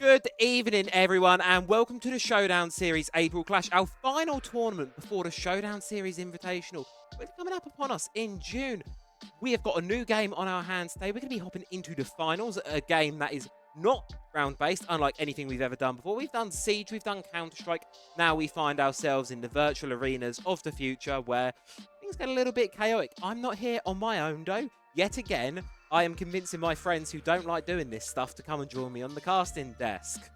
Good evening, everyone, and welcome to the Showdown Series April Clash, our final tournament before the Showdown Series Invitational. We're coming up upon us in June. We have got a new game on our hands today. We're going to be hopping into the finals, a game that is not round-based, unlike anything we've ever done before. We've done Siege, we've done Counter-Strike. Now we find ourselves in the virtual arenas of the future where things get a little bit chaotic. I'm not here on my own, though. Yet again, I am convincing my friends who don't like doing this stuff to come and join me on the casting desk.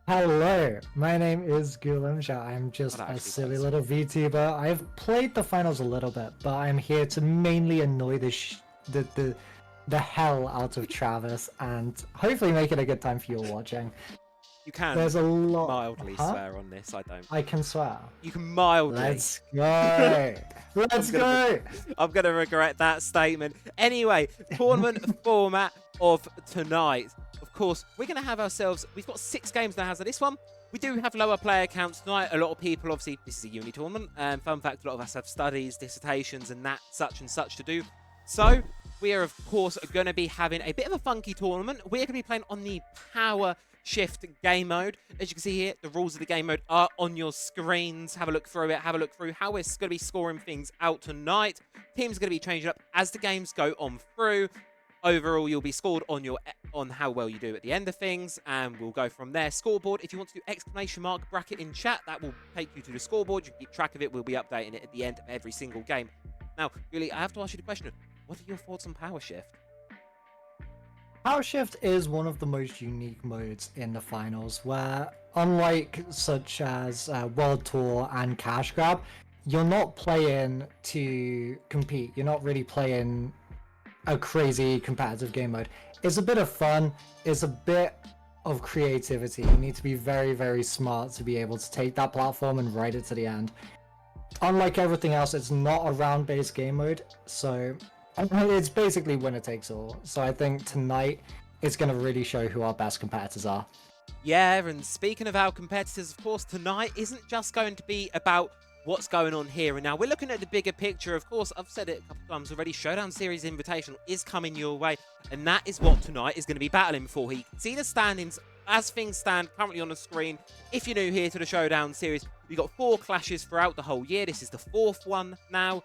Hello, my name is Gulamja. I'm just a silly little VTuber. I've played the finals a little bit, but I'm here to mainly annoy the hell out of Travis and hopefully make it a good time for you watching. You can There's a lot mildly swear on this, I don't. I can swear. You can mildly. Let's go. Let's go. I'm going to regret that statement. Anyway, tournament format of tonight. Of course, we're going to have ourselves, we've got 6 games in the hands of this one. We do have lower player counts tonight. A lot of people, obviously, this is a uni tournament. Fun fact, a lot of us have studies, dissertations, and that such and such to do. So, we are, of course, going to be having a bit of a funky tournament. We're going to be playing on the Power Shift game mode. As you can see here, the rules of the game mode are on your screens. Have a look through it. Have a look through how we're going to be scoring things out tonight. Teams are going to be changing up as the games go on through. Overall, you'll be scored on how well you do at the end of things, and we'll go from there. Scoreboard, if you want to do exclamation mark bracket in chat, that will take you to the scoreboard. You can keep track of it. We'll be updating it at the end of every single game. Now, really, I have to ask you the question, what are your thoughts on Power Shift? Power Shift is one of the most unique modes in the finals where, unlike such as World Tour and Cash Grab, you're not playing to compete. You're not really playing a crazy competitive game mode. It's a bit of fun. It's a bit of creativity. You need to be very, very smart to be able to take that platform and ride it to the end. Unlike everything else, it's not a round-based game mode, so it's basically winner takes all. So I think tonight it's going to really show who our best competitors are. Yeah, and speaking of our competitors, of course, tonight isn't just going to be about what's going on here and now. We're looking at the bigger picture. Of course, I've said it a couple of times already, Showdown Series Invitational is coming your way, and that is what tonight is going to be battling for. You can see the standings as things stand currently on the screen. If you're new here to the Showdown Series, we've got 4 clashes throughout the whole year. This is the 4th one now.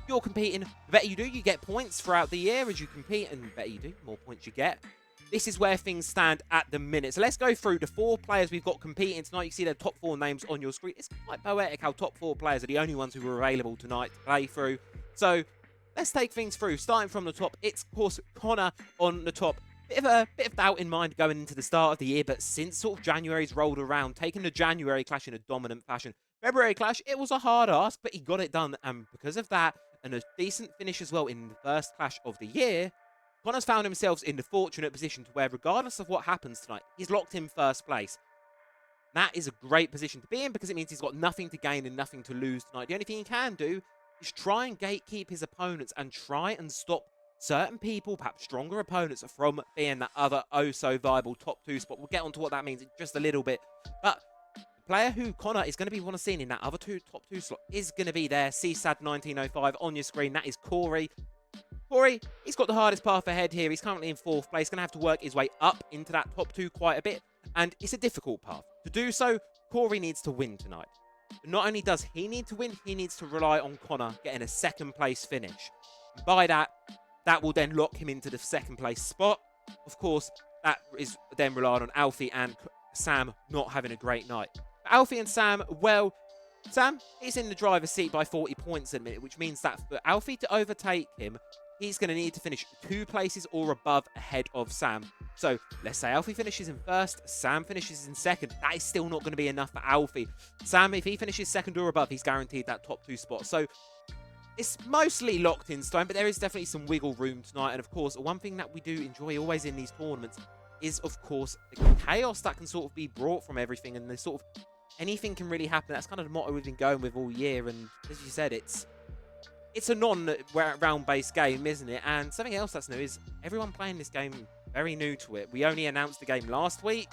You're competing, the better you do, you get points throughout the year as you compete, and the better you do, the more points you get. This is where things stand at the minute. So let's go through the 4 players we've got competing tonight. You can see their top 4 names on your screen. It's quite poetic how top 4 players are the only ones who are available tonight to play through. So let's take things through. Starting from the top, it's, of course, Connor on the top. Bit of doubt in mind going into the start of the year, but since sort of January's rolled around, taking the January clash in a dominant fashion. February clash, it was a hard ask, but he got it done, and because of that, and a decent finish as well in the first clash of the year, Connor's found himself in the fortunate position to where, regardless of what happens tonight, he's locked in first place. That is a great position to be in because it means he's got nothing to gain and nothing to lose tonight. The only thing he can do is try and gatekeep his opponents and try and stop certain people, perhaps stronger opponents, from being that other oh-so-viable top 2 spot. We'll get onto what that means in just a little bit. But the player who Connor is going to be want to see in that other top 2 slot is going to be there. CSAD1905 on your screen. That is Corey. Corey, he's got the hardest path ahead here. He's currently in 4th place. Going to have to work his way up into that top 2 quite a bit. And it's a difficult path. To do so, Corey needs to win tonight. But not only does he need to win, he needs to rely on Connor getting a 2nd place finish. And by that will then lock him into the 2nd place spot. Of course, that is then relying on Alfie and Sam not having a great night. But Alfie and Sam, well, Sam is in the driver's seat by 40 points at the minute, which means that for Alfie to overtake him, he's going to need to finish 2 places or above ahead of Sam. So let's say Alfie finishes in 1st, Sam finishes in 2nd. That is still not going to be enough for Alfie. Sam, if he finishes 2nd or above, he's guaranteed that top 2 spot. So it's mostly locked in stone, but there is definitely some wiggle room tonight. And of course, one thing that we do enjoy always in these tournaments is, of course, the chaos that can sort of be brought from everything, and the sort of anything can really happen. That's kind of the motto we've been going with all year. And as you said, it's a non-round-based game, isn't it? And something else that's new is everyone playing this game very new to it. We only announced the game last week,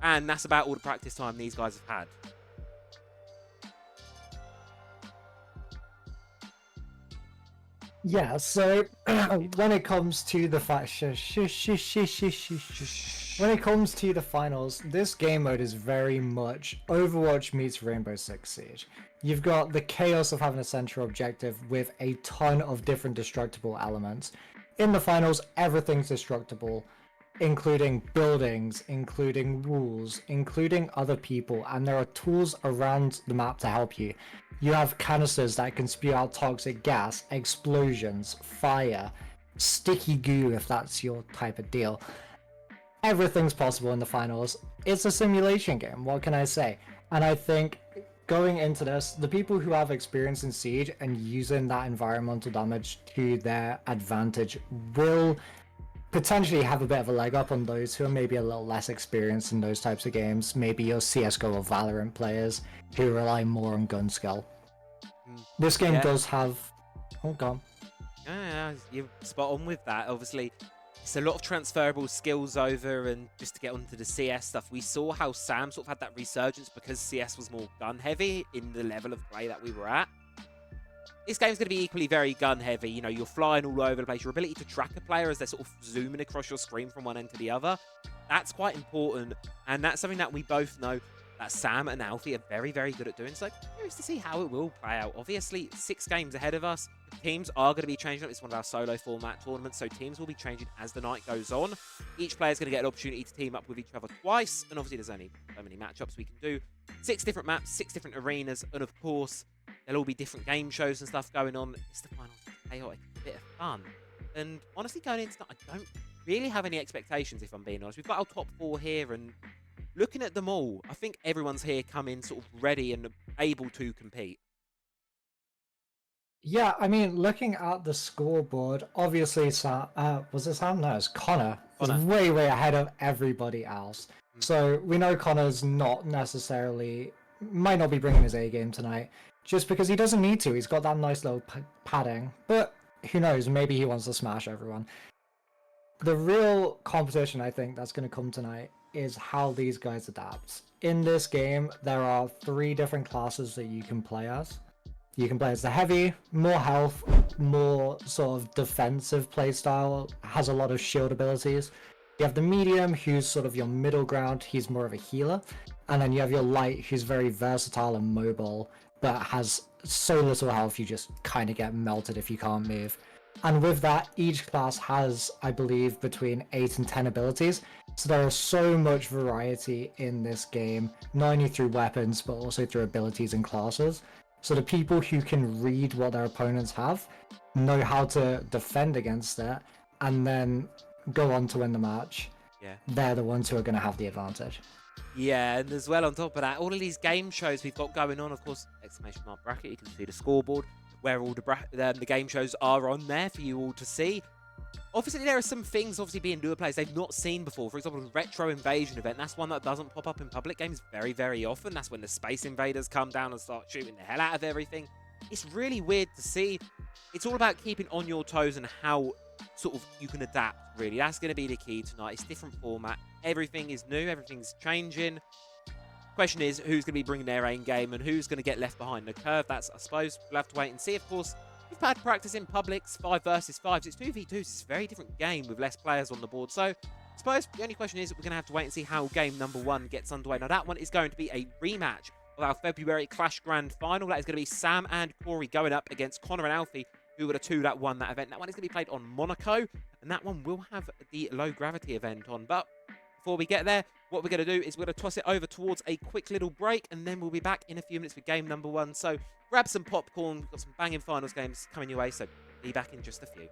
and that's about all the practice time these guys have had. Yeah, so when it comes to the fact, when it comes to the finals, this game mode is very much Overwatch meets Rainbow Six Siege. You've got the chaos of having a central objective with a ton of different destructible elements. In the finals, everything's destructible, including buildings, including rules, including other people, and there are tools around the map to help you. You have canisters that can spew out toxic gas, explosions, fire, sticky goo if that's your type of deal. Everything's possible in the finals. It's a simulation game, what can I say? And I think going into this, the people who have experience in Siege and using that environmental damage to their advantage will potentially have a bit of a leg up on those who are maybe a little less experienced in those types of games. Maybe your CSGO or Valorant players who rely more on gun skill. This game does have... Oh, God. Yeah, you're spot on with that. Obviously, it's a lot of transferable skills over, and just to get onto the CS stuff, we saw how Sam sort of had that resurgence because CS was more gun heavy in the level of play that we were at. This game's going to be equally very gun heavy. You know, you're flying all over the place. Your ability to track a player as they're sort of zooming across your screen from one end to the other, that's quite important. And that's something that we both know that Sam and Alfie are very, very good at doing. So curious to see how it will play out. Obviously, 6 games ahead of us. Teams are going to be changing up. It's one of our solo format tournaments, so teams will be changing as the night goes on. Each player is going to get an opportunity to team up with each other twice, and obviously there's only so many matchups we can do. 6 different maps, 6 different arenas, and of course, there'll all be different game shows and stuff going on. It's the final chaotic, a bit of fun. And honestly, going into that, I don't really have any expectations, if I'm being honest. We've got our top 4 here, and looking at them all, I think everyone's here coming sort of ready and able to compete. Yeah, I mean, looking at the scoreboard, obviously, was it Sam? No, it's Connor. Is way, way ahead of everybody else. So we know Connor's not necessarily, might not be bringing his A game tonight, just because he doesn't need to. He's got that nice little padding. But who knows? Maybe he wants to smash everyone. The real competition, I think, that's going to come tonight is how these guys adapt. In this game, there are 3 different classes that you can play as. You can play as the heavy, more health, more sort of defensive playstyle, has a lot of shield abilities. You have the medium, who's sort of your middle ground, he's more of a healer. And then you have your light, who's very versatile and mobile, but has so little health you just kind of get melted if you can't move. And with that, each class has, I believe, between 8 and 10 abilities. So there is so much variety in this game, not only through weapons, but also through abilities and classes. So the people who can read what their opponents have, know how to defend against it, and then go on to win the match. Yeah. They're the ones who are going to have the advantage. Yeah, and as well on top of that, all of these game shows we've got going on, of course, exclamation mark bracket, you can see the scoreboard, where all the game shows are on there for you all to see. Obviously, there are some things obviously being newer players they've not seen before. For example, the Retro Invasion event, that's one that doesn't pop up in public games very, very often. That's when the Space Invaders come down and start shooting the hell out of everything. It's really weird to see. It's all about keeping on your toes and how sort of you can adapt, really. That's going to be the key tonight. It's different format. Everything is new. Everything's changing. Question is, who's going to be bringing their own game and who's going to get left behind the curve? That's, I suppose, we'll have to wait and see. Of course, we've had practice in publics, 5 versus 5s. It's 2v2s. It's a very different game with less players on the board. So, I suppose the only question is we're going to have to wait and see how game number 1 gets underway. Now, that one is going to be a rematch of our February Clash Grand Final. That is going to be Sam and Corey going up against Connor and Alfie, who were the 2 that won that event. That one is going to be played on Monaco, and that one will have the low gravity event on. But before we get there, what we're going to do is we're going to toss it over towards a quick little break, and then we'll be back in a few minutes with game number 1. So grab some popcorn. We've got some banging finals games coming your way, so be back in just a few.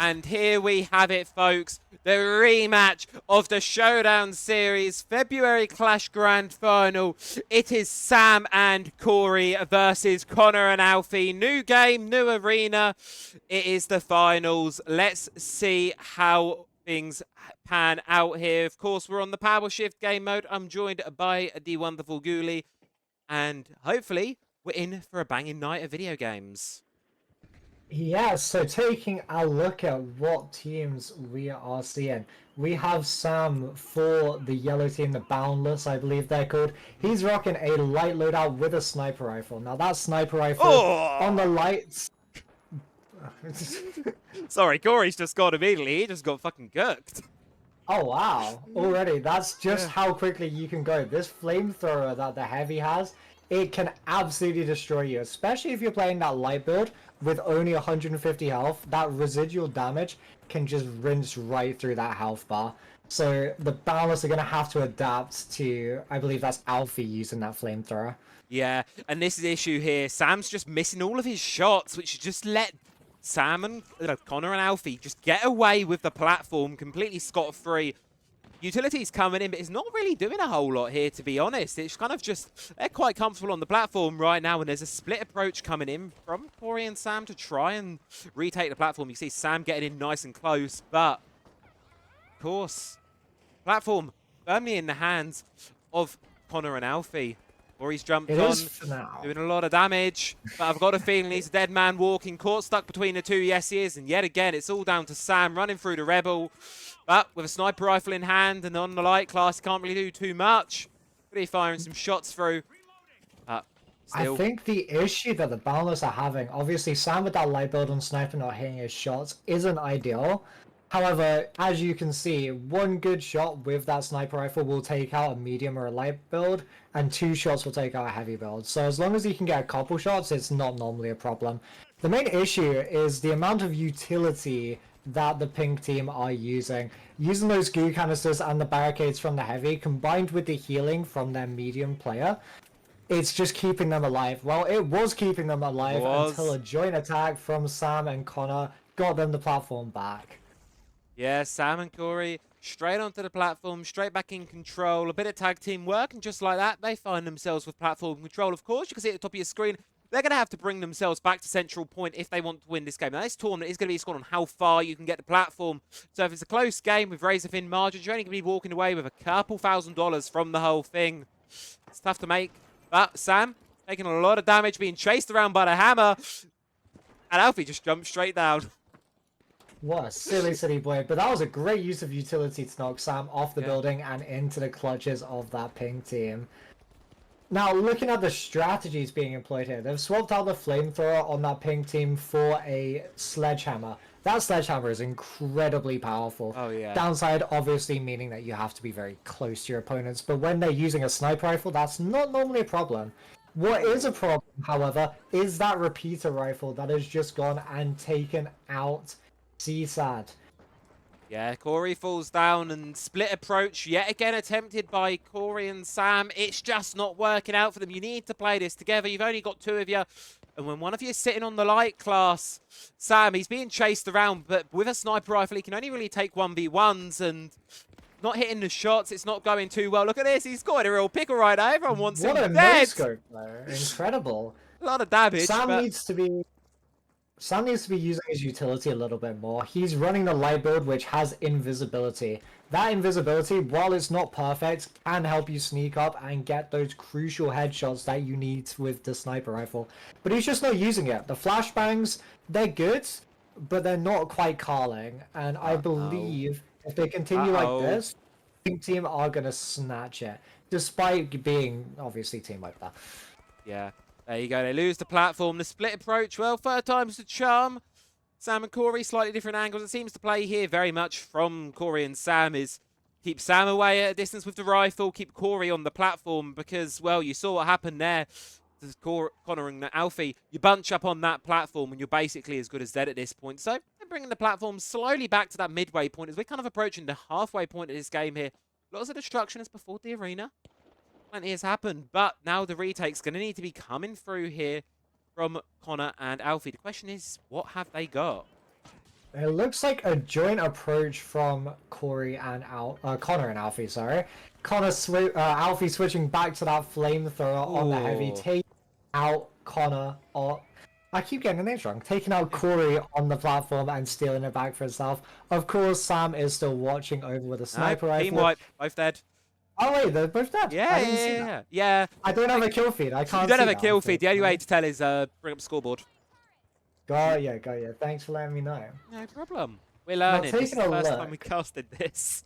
And here we have it, folks. The rematch of the Showdown Series February Clash Grand Final. It is Sam and Corey versus Connor and Alfie. New game, new arena. It is the finals. Let's see how things pan out here. Of course, we're on the Power Shift game mode. I'm joined by the wonderful Ghoulie. And hopefully, we're in for a banging night of video games. Yeah, so taking a look at what teams we are seeing, we have Sam for the yellow team, the Boundless, I believe they're called. He's rocking a light loadout with a sniper rifle. Now that sniper rifle on the lights... Sorry, Corey's just got immediately. He just got fucking gurked. Oh wow, already, that's just how quickly you can go. This flamethrower that the Heavy has, it can absolutely destroy you, especially if you're playing that light build with only 150 health. That residual damage can just rinse right through that health bar. So the Boundless are going to have to adapt to, I believe that's Alfie using that flamethrower. Yeah, and this is the issue here. Sam's just missing all of his shots, which just let Sam and Connor and Alfie just get away with the platform completely scot-free. Utility's coming in, but it's not really doing a whole lot here, to be honest. It's kind of just, they're quite comfortable on the platform right now, and there's a split approach coming in from Corey and Sam to try and retake the platform. You see Sam getting in nice and close, but of course, platform firmly in the hands of Connor and Alfie. Corey's jumped on, doing a lot of damage, but I've got a feeling he's a dead man walking, caught stuck between the two. Yes, he is, and yet again, it's all down to Sam running through the Rebel. But with a sniper rifle in hand and on the light class, can't really do too much. Pretty firing some shots through. Still. I think the issue that the Boundless are having, obviously Sam with that light build on sniper not hitting his shots isn't ideal. However, as you can see, one good shot with that sniper rifle will take out a medium or a light build, and 2 shots will take out a heavy build. So as long as you can get a couple shots, it's not normally a problem. The main issue is the amount of utility that the pink team are using. Using those goo canisters and the barricades from the heavy, combined with the healing from their medium player, it's just keeping them alive. Well, it was keeping them alive until a joint attack from Sam and Connor got them the platform back. Yeah, Sam and Corey straight onto the platform, straight back in control. A bit of tag team work, and just like that, they find themselves with platform control. Of course, you can see at the top of your screen, they're going to have to bring themselves back to central point if they want to win this game. Now, this tournament is going to be scored on how far you can get the platform. So if it's a close game with razor-thin margins, you're only going to be walking away with a couple $1,000s from the whole thing. It's tough to make. But Sam, taking a lot of damage, being chased around by the hammer. And Alfie just jumped straight down. What a silly, silly boy. But that was a great use of utility to knock Sam off the building and into the clutches of that pink team. Now, looking at the strategies being employed here, they've swapped out the flamethrower on that pink team for a sledgehammer. That sledgehammer is incredibly powerful. Oh, yeah. Downside, obviously, meaning that you have to be very close to your opponents. But when they're using a sniper rifle, that's not normally a problem. What is a problem, however, is that repeater rifle that has just gone and taken out CSAD. Yeah, Corey falls down and split approach yet again attempted by Corey and Sam. It's just not working out for them. You need to play this together. You've only got 2 of you. And when one of you is sitting on the light class, Sam, he's being chased around, but with a sniper rifle, he can only really take 1v1s and not hitting the shots. It's not going too well. Look at this. He's got a real pickle right now. Everyone wants him dead. What a no-scope, though. Incredible. A lot of damage. Sam needs to be using his utility a little bit more. He's running the light build, which has invisibility. That invisibility, while it's not perfect, can help you sneak up and get those crucial headshots that you need with the sniper rifle. But he's just not using it. The flashbangs, they're good, but they're not quite calling. And I believe if they continue like this, the pink team are going to snatch it, despite being, obviously, team like that. Yeah. There you go. They lose the platform. The split approach. Well, 3rd time's the charm. Sam and Corey, slightly different angles. It seems to play here very much from Corey and Sam is keep Sam away at a distance with the rifle, keep Corey on the platform because, well, you saw what happened there. Connor and Alfie, you bunch up on that platform and you're basically as good as dead at this point. So they're bringing the platform slowly back to that midway point as we're kind of approaching the halfway point of this game here. Lots of destruction as before the arena. Plenty has happened, but now the retake's going to need to be coming through here from Connor and Alfie. The question is, what have they got? It looks like a joint approach from Corey and Connor and Alfie. Sorry, Alfie switching back to that flamethrower on the heavy, Ooh. taking out Connor. Or I keep getting the names wrong. Taking out Corey on the platform and stealing it back for himself. Of course, Sam is still watching over with a No, sniper team rifle. wipe, both dead. Oh wait, they're both dead. Yeah, I yeah, didn't see yeah, that. yeah. Yeah. I don't have a kill feed. I You can't don't see have a that, kill feed. The only way unfortunately. to tell is bring up the scoreboard. Got ya, got ya. Thanks for letting me know. No problem. We're Now learning. This is taking the a first time we look. casted this.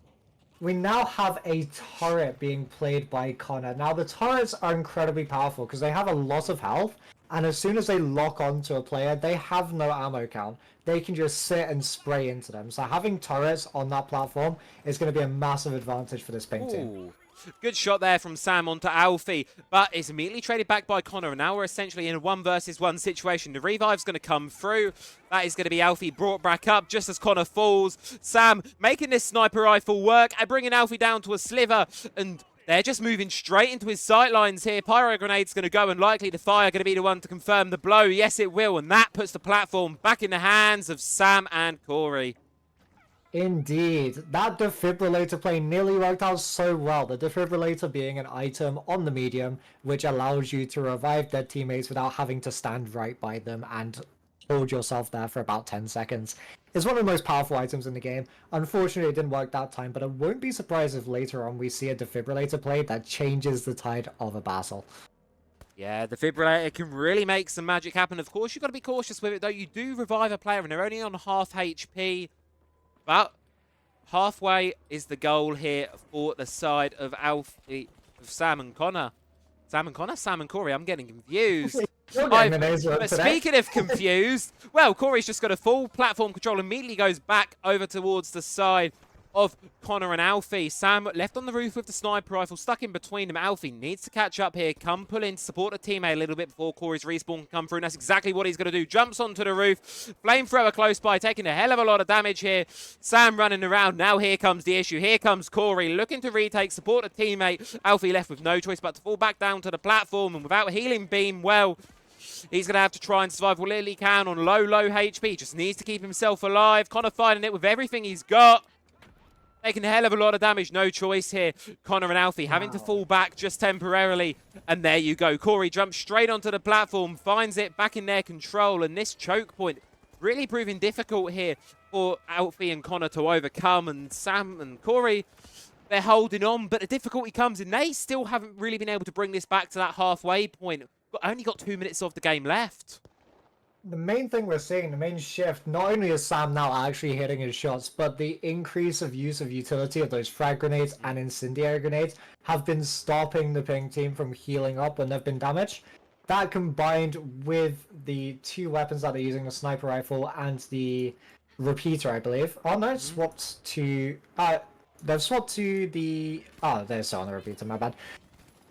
We now have a turret being played by Connor. Now the turrets are incredibly powerful because they have a lot of health, and as soon as they lock onto a player, they have no ammo count. They can just sit and spray into them. So having turrets on that platform is going to be a massive advantage for this pink team. Ooh. Good shot there from Sam onto Alfie, but it's immediately traded back by Connor, and now we're essentially in a 1 versus 1 situation. The revive's going to come through. That is going to be Alfie brought back up just as Connor falls. Sam making this sniper rifle work and bringing Alfie down to a sliver, and they're just moving straight into his sightlines here. Pyro grenade's going to go, and likely the fire going to be the one to confirm the blow. Yes, it will, and that puts the platform back in the hands of Sam and Corey. Indeed, that defibrillator play nearly worked out so well. The defibrillator being an item on the medium, which allows you to revive dead teammates without having to stand right by them and hold yourself there for about 10 seconds. It's one of the most powerful items in the game. Unfortunately, it didn't work that time, but I won't be surprised if later on we see a defibrillator play that changes the tide of a battle. Yeah, the defibrillator can really make some magic happen. Of course, you've got to be cautious with it, though. You do revive a player, and they're only on half HP. But halfway is the goal here for the side of Alfie, of Sam and Connor. Sam and Connor? Sam and Corey. I'm getting confused. But speaking of confused, well, Corey's just got a full platform control, immediately goes back over towards the side of Connor and Alfie. Sam left on the roof with the sniper rifle, stuck in between them. Alfie needs to catch up here, come pull in, support a teammate a little bit before Corey's respawn can come through, and that's exactly what he's going to do. Jumps onto the roof, flamethrower close by, taking a hell of a lot of damage here. Sam running around. Now here comes the issue. Here comes Corey looking to retake, support a teammate. Alfie left with no choice but to fall back down to the platform, and without healing beam, well, he's going to have to try and survive what little he can on low HP. Just needs to keep himself alive. Connor fighting it with everything he's got. Taking a hell of a lot of damage. No choice here. Connor and Alfie having to fall back just temporarily. And there you go. Corey jumps straight onto the platform, finds it back in their control. And this choke point really proving difficult here for Alfie and Connor to overcome. And Sam and Corey, they're holding on. But the difficulty comes in. They still haven't really been able to bring this back to that halfway point. Only got 2 minutes of the game left. The main thing we're seeing, the main shift, not only is Sam now actually hitting his shots, but the increase of use of utility of those frag grenades and incendiary grenades have been stopping the ping team from healing up when they've been damaged. That combined with the two weapons that they're using, the sniper rifle and the repeater, I believe. Oh no, it's swapped to... they've swapped to the... Oh, they're still on the repeater, my bad.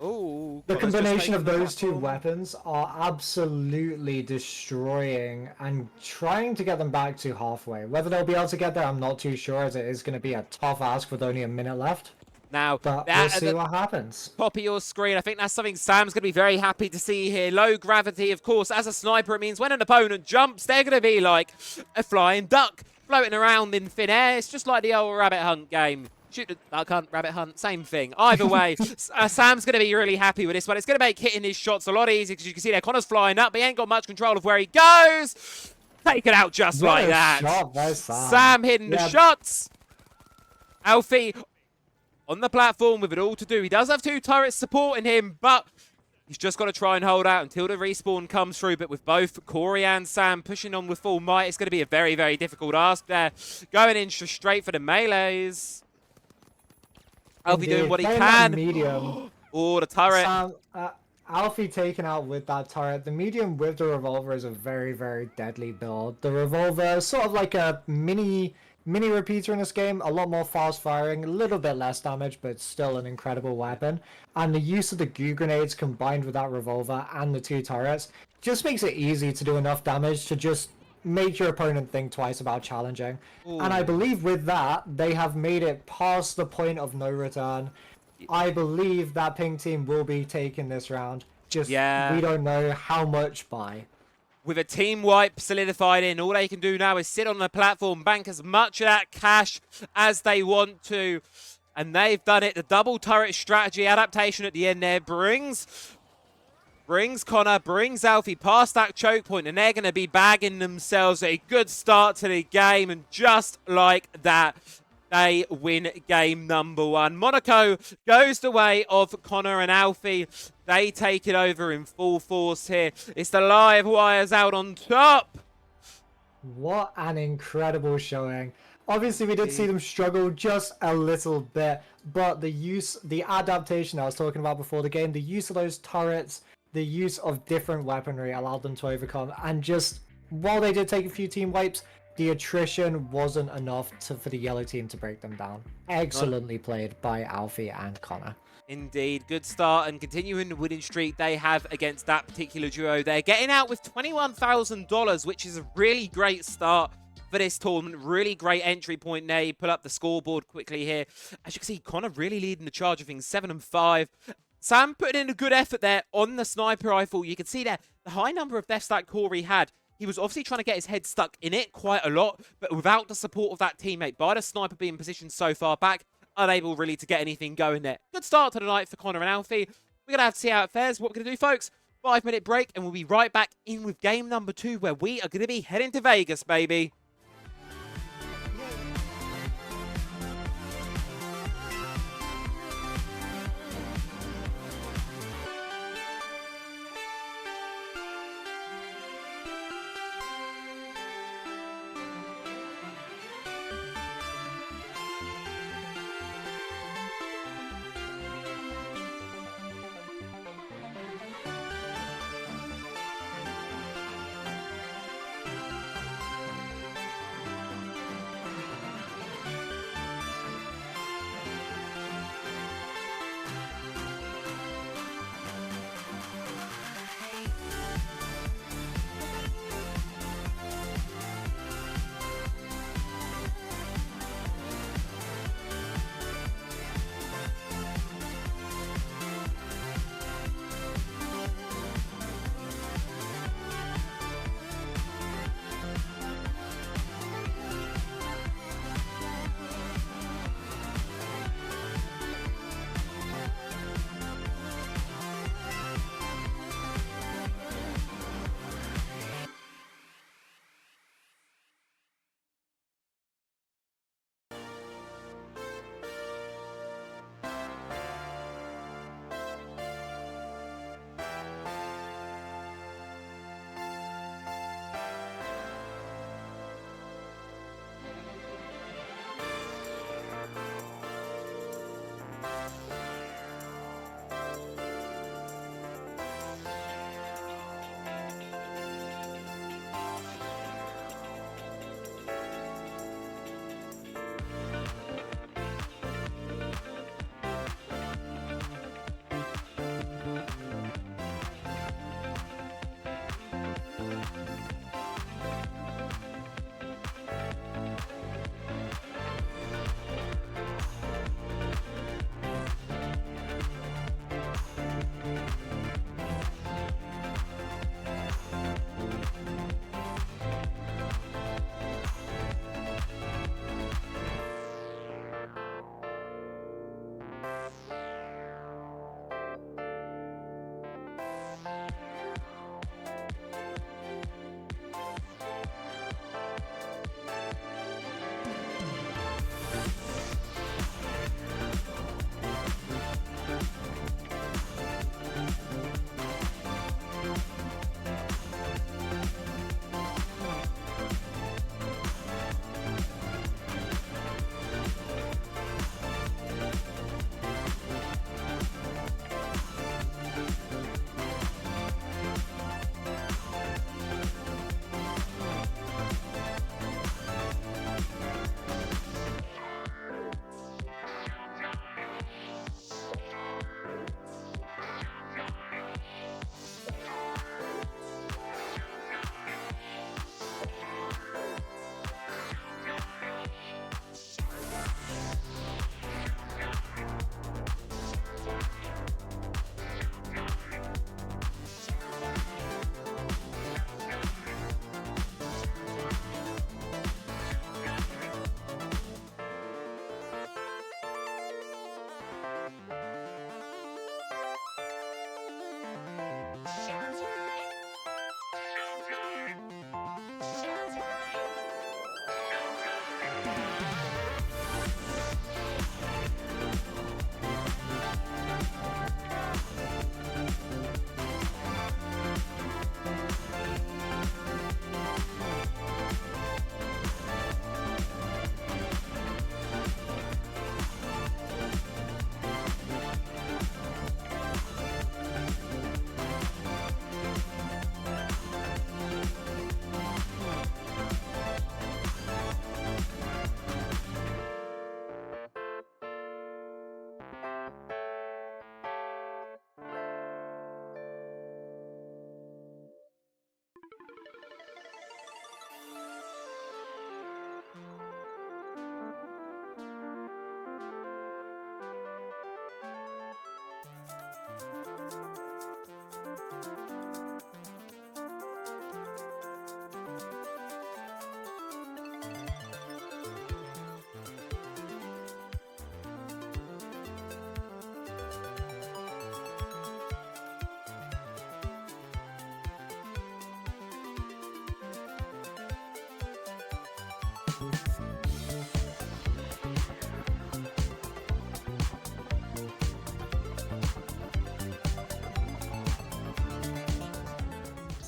Ooh, The combination of those two weapons are absolutely destroying and trying to get them back to halfway. Whether they'll be able to get there, I'm not too sure, as it is going to be a tough ask with only a minute left. Now, But we'll see what happens. Top of your screen, I think that's something Sam's going to be very happy to see here. Low gravity, of course. As a sniper, it means when an opponent jumps, they're going to be like a flying duck floating around in thin air. It's just like the old rabbit hunt game. Shoot the duck hunt, rabbit hunt, same thing. Either way, Sam's going to be really happy with this one. It's going to make hitting his shots a lot easier because you can see there Connor's flying up. But he ain't got much control of where he goes. Take it out just like that. Shot by Sam. Sam hitting the shots. Alfie on the platform with it all to do. He does have two turrets supporting him, but he's just got to try and hold out until the respawn comes through. But with both Corey and Sam pushing on with full might, it's going to be a very, very difficult ask there. Going in straight for the melees. Alfie doing what he can. Medium. Oh, the turret. Sam, Alfie taken out with that turret. The medium with the revolver is a very, very deadly build. The revolver is sort of like a mini repeater in this game. A lot more fast firing, a little bit less damage, but still an incredible weapon. And the use of the goo grenades combined with that revolver and the two turrets just makes it easy to do enough damage to just make your opponent think twice about challenging. Ooh. And I believe with that, they have made it past the point of no return. I believe that ping team will be taking this round. Just, we don't know how much by. with a team wipe solidified in. All they can do now is sit on the platform, bank as much of that cash as they want to. And they've done it. The double turret strategy adaptation at the end there brings Connor, brings Alfie past that choke point, and they're going to be bagging themselves a good start to the game. And just like that, they win game number 1. Monaco goes the way of Connor and Alfie. They take it over in full force here. It's the live wires out on top. What an incredible showing. Obviously, we did see them struggle just a little bit, but the adaptation I was talking about before the game, the use of those turrets, the use of different weaponry allowed them to overcome. And just while they did take a few team wipes, the attrition wasn't enough for the yellow team to break them down. Excellently played by Alfie and Connor. Indeed, good start and continuing the winning streak they have against that particular duo. They're getting out with $21,000, which is a really great start for this tournament. Really great entry point there. You pull up the scoreboard quickly here. As you can see, Connor really leading the charge of things, 7-5. Sam putting in a good effort there on the sniper rifle. You can see there the high number of deaths that Corey had. He was obviously trying to get his head stuck in it quite a lot, but without the support of that teammate, by the sniper being positioned so far back, unable really to get anything going there. Good start to the night for Connor and Alfie. We're going to have to see how it fares. What we're going to do, folks, 5-minute break, and we'll be right back in with game number 2, where we are going to be heading to Vegas, baby.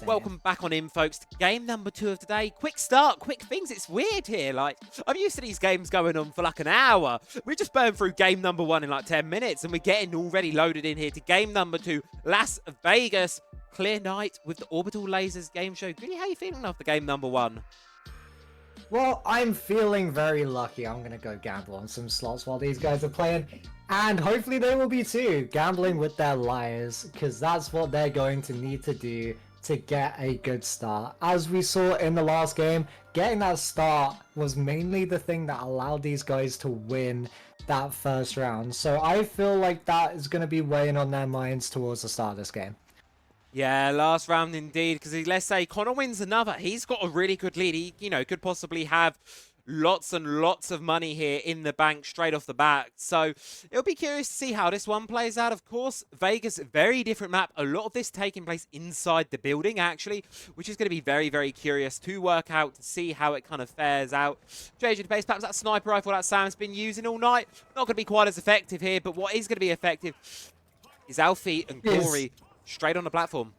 Welcome back on in, folks, to game number 2 of today. Quick start, quick things. It's weird here. Like, I'm used to these games going on for like an hour. We just burned through game number 1 in like 10 minutes, and we're getting already loaded in here to game number 2, Las Vegas. Clear night with the Orbital Lasers game show. Really, how are you feeling after game number 1? Well, I'm feeling very lucky. I'm going to go gamble on some slots while these guys are playing. And hopefully they will be too, gambling with their lives, because that's what they're going to need to do to get a good start. As we saw in the last game, getting that start was mainly the thing that allowed these guys to win that first round. So I feel like that is going to be weighing on their minds towards the start of this game. Yeah, last round indeed, because let's say Connor wins another. He's got a really good lead. He, could possibly have lots and lots of money here in the bank straight off the bat. So it'll be curious to see how this one plays out. Of course, Vegas, very different map. A lot of this taking place inside the building, actually, which is going to be very, very curious to work out, to see how it kind of fares out. JJ to base, perhaps that sniper rifle that Sam's been using all night. Not going to be quite as effective here, but what is going to be effective is Alfie and Corey straight on the platform.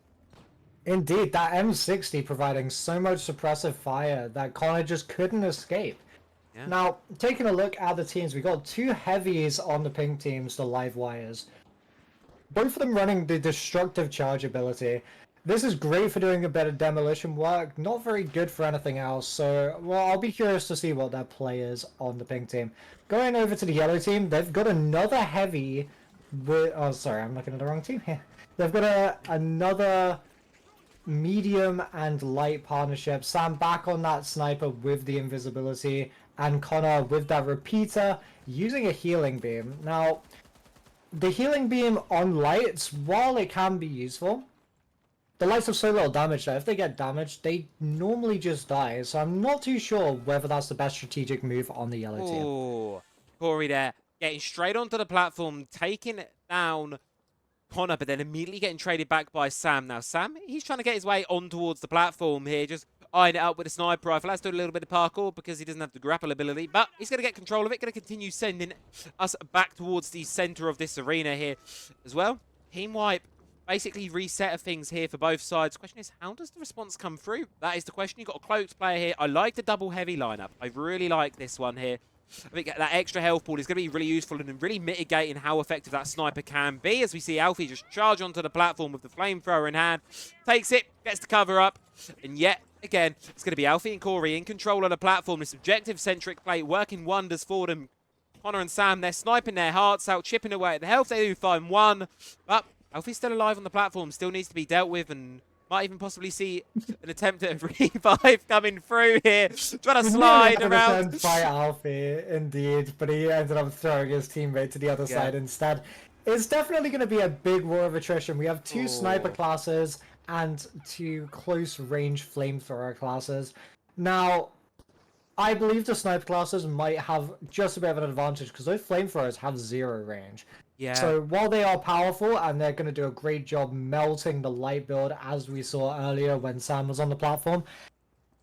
Indeed, that M60 providing so much suppressive fire that Connor just couldn't escape. Yeah. Now, taking a look at the teams, we got 2 heavies on the pink teams, the live wires. Both of them running the destructive charge ability. This is great for doing a bit of demolition work, not very good for anything else. So, well, I'll be curious to see what their play is on the pink team. Going over to the yellow team, they've got another heavy with... Oh, sorry, I'm looking at the wrong team here. They've got another medium and light partnership. Sam back on that sniper with the invisibility, and Connor with that repeater using a healing beam. Now, the healing beam on lights, while it can be useful, the lights have so little damage that if they get damaged, they normally just die. So I'm not too sure whether that's the best strategic move on the yellow team. Oh, Corey there, getting straight onto the platform, taking it down Connor, but then immediately getting traded back by Sam. Now, Sam, he's trying to get his way on towards the platform here, just eyeing it up with a sniper rifle. Let's do a little bit of parkour because he doesn't have the grapple ability, but he's going to get control of it, going to continue sending us back towards the center of this arena here as well. Team wipe, basically reset of things here for both sides. Question is, how does the response come through? That is the question. You've got a cloaked player here. I like the double heavy lineup. I really like this one here. I think that extra health pool is going to be really useful and really mitigating how effective that sniper can be, as we see Alfie just charge onto the platform with the flamethrower in hand. Takes it, gets the cover up, and yet again, it's going to be Alfie and Corey in control of the platform. This objective-centric play working wonders for them. Connor and Sam, they're sniping their hearts out, chipping away at the health. They do find one, but Alfie's still alive on the platform, still needs to be dealt with, and might even possibly see an attempt at a revive coming through here. Trying to slide around. By Alfie, indeed, but he ended up throwing his teammate to the other side instead. It's definitely going to be a big war of attrition. We have 2 sniper classes and 2 close range flamethrower classes. Now, I believe the sniper classes might have just a bit of an advantage because those flamethrowers have 0 range. Yeah. So while they are powerful and they're going to do a great job melting the light build, as we saw earlier when Sam was on the platform,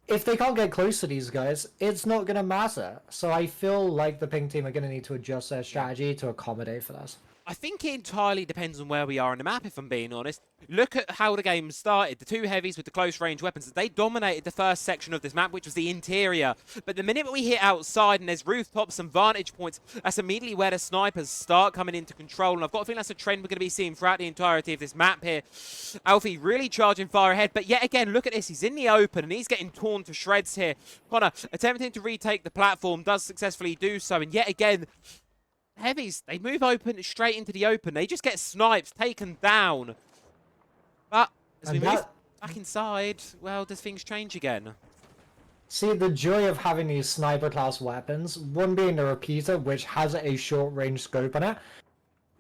if they can't get close to these guys, it's not going to matter. So I feel like the pink team are going to need to adjust their strategy to accommodate for this. I think it entirely depends on where we are in the map, if I'm being honest. Look at how the game started. The 2 heavies with the close-range weapons, they dominated the first section of this map, which was the interior. But the minute we hit outside and there's rooftops and vantage points, that's immediately where the snipers start coming into control. And I've got a feeling that's a trend we're going to be seeing throughout the entirety of this map here. Alfie really charging far ahead. But yet again, look at this. He's in the open and he's getting torn to shreds here. Connor attempting to retake the platform, does successfully do so. And yet again, heavies, they move open straight into the open. They just get sniped, taken down. But as we move back inside, well, does things change again? See, the joy of having these sniper class weapons, one being the repeater, which has a short range scope on it,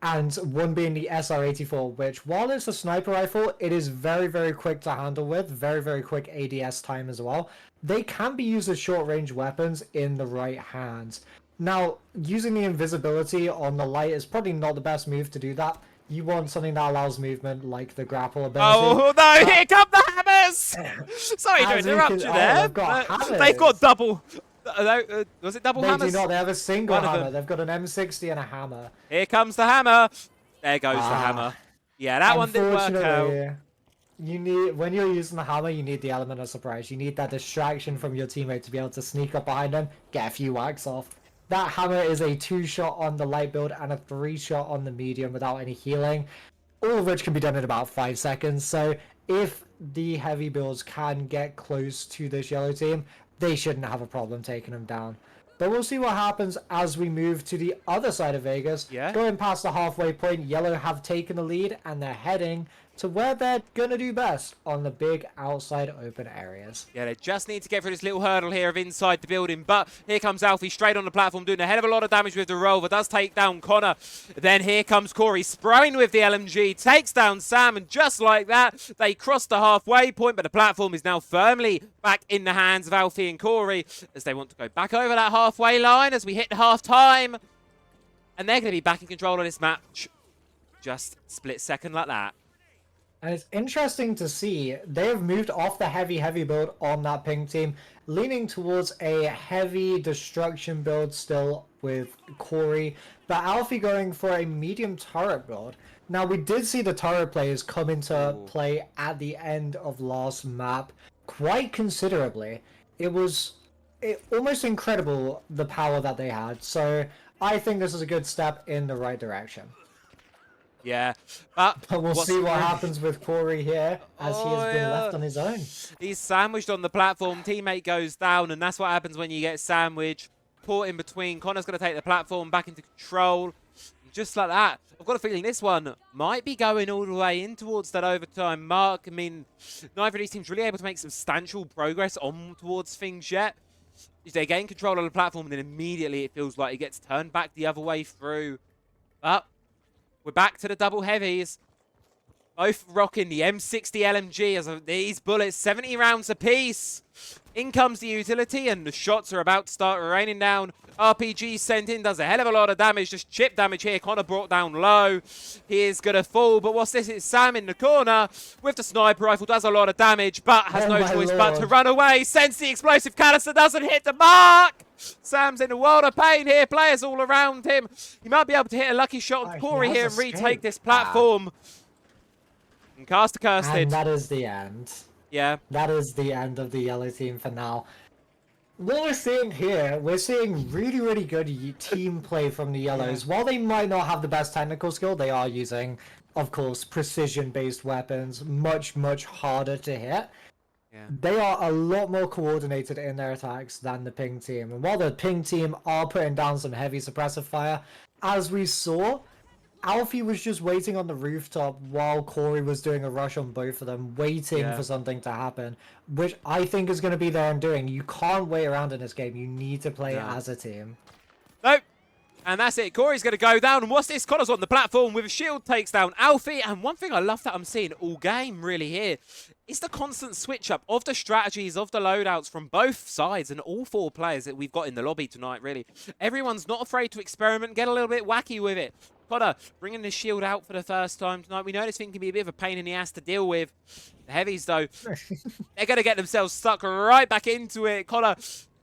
and one being the SR-84, which, while it's a sniper rifle, it is very, very quick to handle with, very, very quick ADS time as well. They can be used as short range weapons in the right hands. Now, using the invisibility on the light is probably not the best move to do that. You want something that allows movement, like the grapple ability. Oh, no, here come the hammers! Sorry to interrupt you there, they've got they've got double Was it double They hammers? do not. They have a single One of hammer. them. They've got an M60 and a hammer. Here comes the hammer. There goes the hammer. Yeah, that one didn't work out. Unfortunately, you need when you're using the hammer, you need the element of surprise. You need that distraction from your teammate to be able to sneak up behind them, get a few whacks off. That hammer is a 2-shot on the light build and a 3-shot on the medium without any healing, all of which can be done in about 5 seconds. So if the heavy builds can get close to this yellow team, they shouldn't have a problem taking them down. But we'll see what happens as we move to the other side of Vegas. Yeah. Going past the halfway point, Yellow have taken the lead and they're heading to where they're going to do best on the big outside open areas. Yeah, they just need to get through this little hurdle here of inside the building. But here comes Alfie straight on the platform, doing a hell of a lot of damage with the revolver. Does take down Connor. Then here comes Corey, spraying with the LMG. Takes down Sam, and just like that, they cross the halfway point. But the platform is now firmly back in the hands of Alfie and Corey as they want to go back over that halfway line as we hit half time. And they're going to be back in control of this match. Just split second like that. And it's interesting to see they've moved off the heavy build on that pink team, leaning towards a heavy destruction build still with Corey, but Alfie going for a medium turret build. Now, we did see the turret players come into play at the end of last map quite considerably. It was almost incredible the power that they had, so I think this is a good step in the right direction. Yeah, but we'll see what happens with Corey here as he has been left on his own. He's sandwiched on the platform. Teammate goes down, and that's what happens when you get sandwiched. Caught in between. Connor's going to take the platform back into control. Just like that. I've got a feeling this one might be going all the way in towards that overtime mark. I mean, neither of these teams really able to make substantial progress on towards things yet. They gain control of the platform, and then immediately it feels like it gets turned back the other way through. But we're back to the double heavies. Both rocking the M60 LMG as of these bullets, 70 rounds apiece. In comes the utility, and the shots are about to start raining down. RPG sent in, does a hell of a lot of damage. Just chip damage here. Connor brought down low. He is going to fall, but what's this? It's Sam in the corner with the sniper rifle. Does a lot of damage, but has no choice but to run away. Sends the explosive canister, doesn't hit the mark. Sam's in a world of pain here. Players all around him. He might be able to hit a lucky shot on Corey here and retake this platform. And cast a Kirsten. And that is the end. Yeah. That is the end of the yellow team for now. What we're seeing here, we're seeing really good team play from the yellows. While they might not have the best technical skill, they are using, of course, precision-based weapons, much harder to hit. Yeah. They are a lot more coordinated in their attacks than the pink team. And while the pink team are putting down some heavy suppressive fire, as we saw, Alfie was just waiting on the rooftop while Corey was doing a rush on both of them, waiting for something to happen, which I think is going to be their undoing. You can't wait around in this game. You need to play as a team. Nope. And that's it. Corey's going to go down. And what's this? Connor's on the platform with a shield, takes down Alfie. And one thing I love that I'm seeing all game really here is the constant switch up of the strategies, of the loadouts from both sides and all four players that we've got in the lobby tonight, really. Everyone's not afraid to experiment, get a little bit wacky with it. Connor bringing the shield out for the first time tonight. We know this thing can be a bit of a pain in the ass to deal with. The heavies, though, they're going to get themselves stuck right back into it. Connor,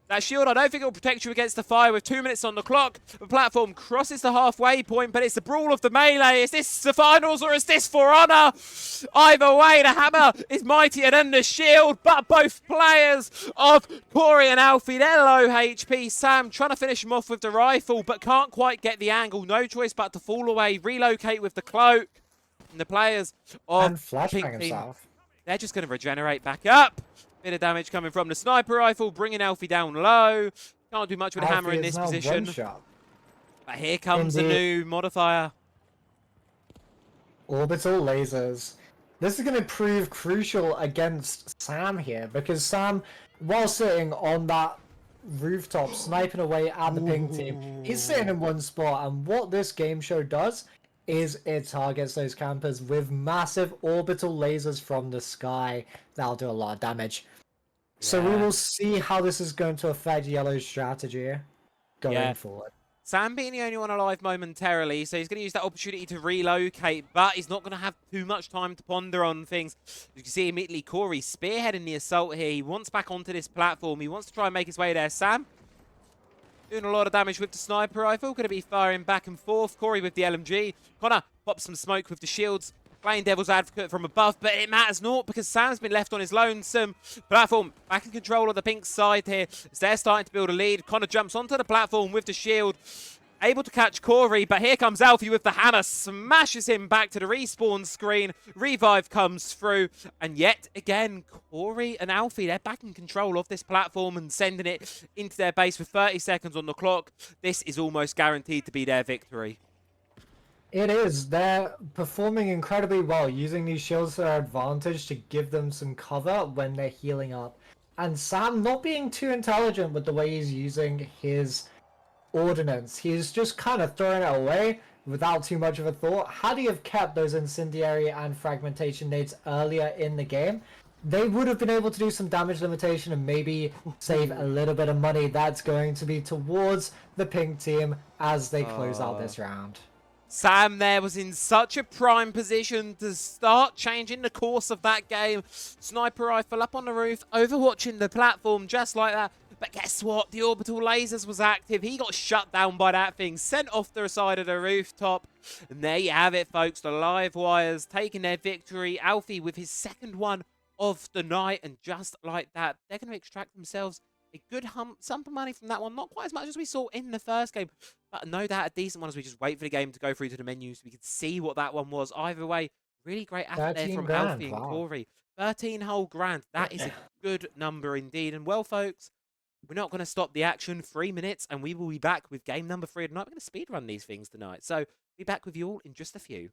that shield, I don't think it will protect you against the fire with 2 minutes on the clock. The platform crosses the halfway point, but it's the brawl of the melee. Is this the finals or is this for honor? Either way, the hammer is mightier than the shield, but both players of Corey and Alfie, they're low HP. Sam trying to finish him off with the rifle, but can't quite get the angle. No choice but to fall away, relocate with the cloak. And the players of Pink Team, they're just going to regenerate back up. Bit of damage coming from the sniper rifle, bringing Alfie down low. Can't do much with a hammer in this position. But here comes the new modifier. Orbital lasers. This is going to prove crucial against Sam here, because Sam, while sitting on that rooftop, sniping away at the pink team, he's sitting in one spot, and what this game show does is it targets those campers with massive orbital lasers from the sky. That'll do a lot of damage. So we will see how this is going to affect Yellow's strategy going forward. Sam being the only one alive momentarily, so he's going to use that opportunity to relocate, but he's not going to have too much time to ponder on things. You can see immediately Corey spearheading the assault here. He wants back onto this platform. He wants to try and make his way there. Sam doing a lot of damage with the sniper rifle. Going to be firing back and forth. Corey with the LMG. Connor pops some smoke with the shields. Playing devil's advocate from above, but it matters not because Sam's been left on his lonesome. Platform back in control of the pink side here as they're starting to build a lead. Connor jumps onto the platform with the shield. Able to catch Corey, but here comes Alfie with the hammer, smashes him back to the respawn screen. Revive comes through, and yet again, Corey and Alfie, they're back in control of this platform and sending it into their base with 30 seconds on the clock. This is almost guaranteed to be their victory. It is. They're performing incredibly well, using these shields to their advantage to give them some cover when they're healing up. And Sam not being too intelligent with the way he's using his ordnance. He's just kind of throwing it away without too much of a thought. Had he have kept those incendiary and fragmentation nades earlier in the game, they would have been able to do some damage limitation and maybe save a little bit of money that's going to be towards the pink team as they close out this round. Sam there was in such a prime position to start changing the course of that game. Sniper rifle up on the roof, overwatching the platform just like that. But guess what? The orbital lasers was active. He got shut down by that thing, sent off the side of the rooftop. And there you have it, folks. The live wires taking their victory. Alfie with his second one of the night. And just like that, they're going to extract themselves a good sum of money from that one. Not quite as much as we saw in the first game, but no doubt a decent one as we just wait for the game to go through to the menu so we can see what that one was. Either way, really great effort there from Alfie and Corey. 13 whole grand. That is a good number indeed. And well, folks, we're not going to stop the action. 3 minutes, and we will be back with game number 3 tonight. We're going to speedrun these things tonight. So, be back with you all in just a few.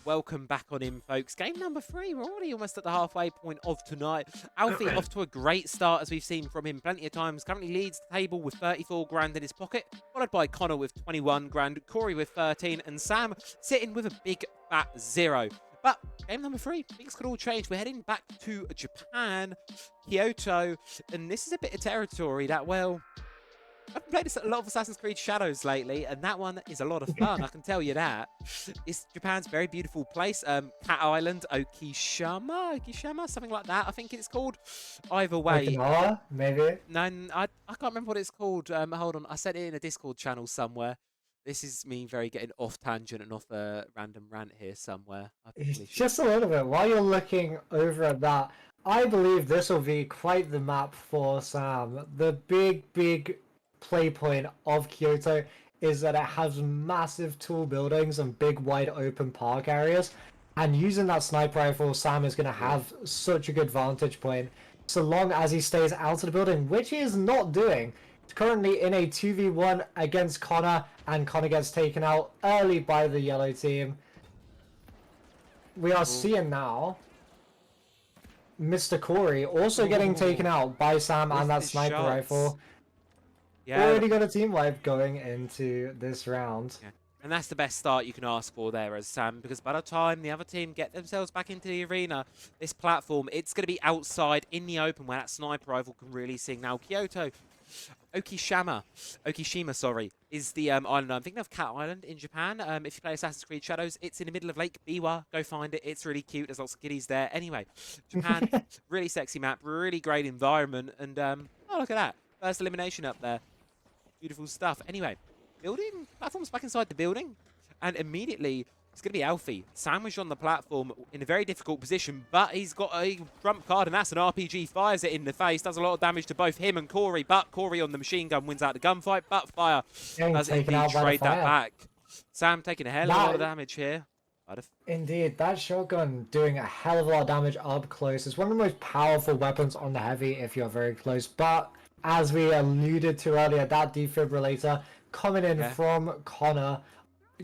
welcome back on in, folks. Game number 3. We're already almost at the halfway point of tonight. Alfie off to a great start, as we've seen from him plenty of times. Currently leads the table with 34 grand in his pocket, followed by Connor with 21 grand, Corey with 13, and Sam sitting with a big fat 0. But game number 3, things could all change. We're heading back to Japan, Kyoto, and this is a bit of territory that, well, I've played a lot of Assassin's Creed Shadows lately, and that one is a lot of fun, I can tell you that. It's Japan's very beautiful place. Cat Island, Okishima, something like that, I think it's called. Either way. Okinawa, maybe? No, I can't remember what it's called. Hold on, I said it in a Discord channel somewhere. This is me very getting off tangent and off a random rant here somewhere. Just a little bit. While you're looking over at that, I believe this will be quite the map for Sam. The big play point of Kyoto is that it has massive tall buildings and big wide open park areas. And using that sniper rifle, Sam is going to have such a good vantage point so long as he stays out of the building, which he is not doing. He's currently in a 2v1 against Connor, and Connor gets taken out early by the yellow team. We are seeing now Mr. Corey also getting taken out by Sam and that sniper rifle. Yeah. Already got a team wipe going into this round. Yeah. And that's the best start you can ask for there as Sam, because by the time the other team get themselves back into the arena, this platform, it's going to be outside in the open where that sniper rifle can really sing. Now, Kyoto, Okishima, sorry, is the island. I'm thinking of Cat Island in Japan. If you play Assassin's Creed Shadows, it's in the middle of Lake Biwa. Go find it. It's really cute. There's lots of kiddies there. Anyway, Japan, really sexy map, really great environment. And, oh, look at that. First elimination up there. Beautiful stuff. Anyway, building platforms back inside the building, and immediately it's going to be Alfie sandwiched on the platform in a very difficult position, but he's got a trump card, and that's an RPG. Fires it in the face, does a lot of damage to both him and Corey, but Corey on the machine gun wins out the gunfight, but Fire does indeed trade that back. Sam taking a hell of a lot of damage here. Indeed, that shotgun doing a hell of a lot of damage up close. It's one of the most powerful weapons on the heavy if you're very close, but as we alluded to earlier, that defibrillator coming in from Connor,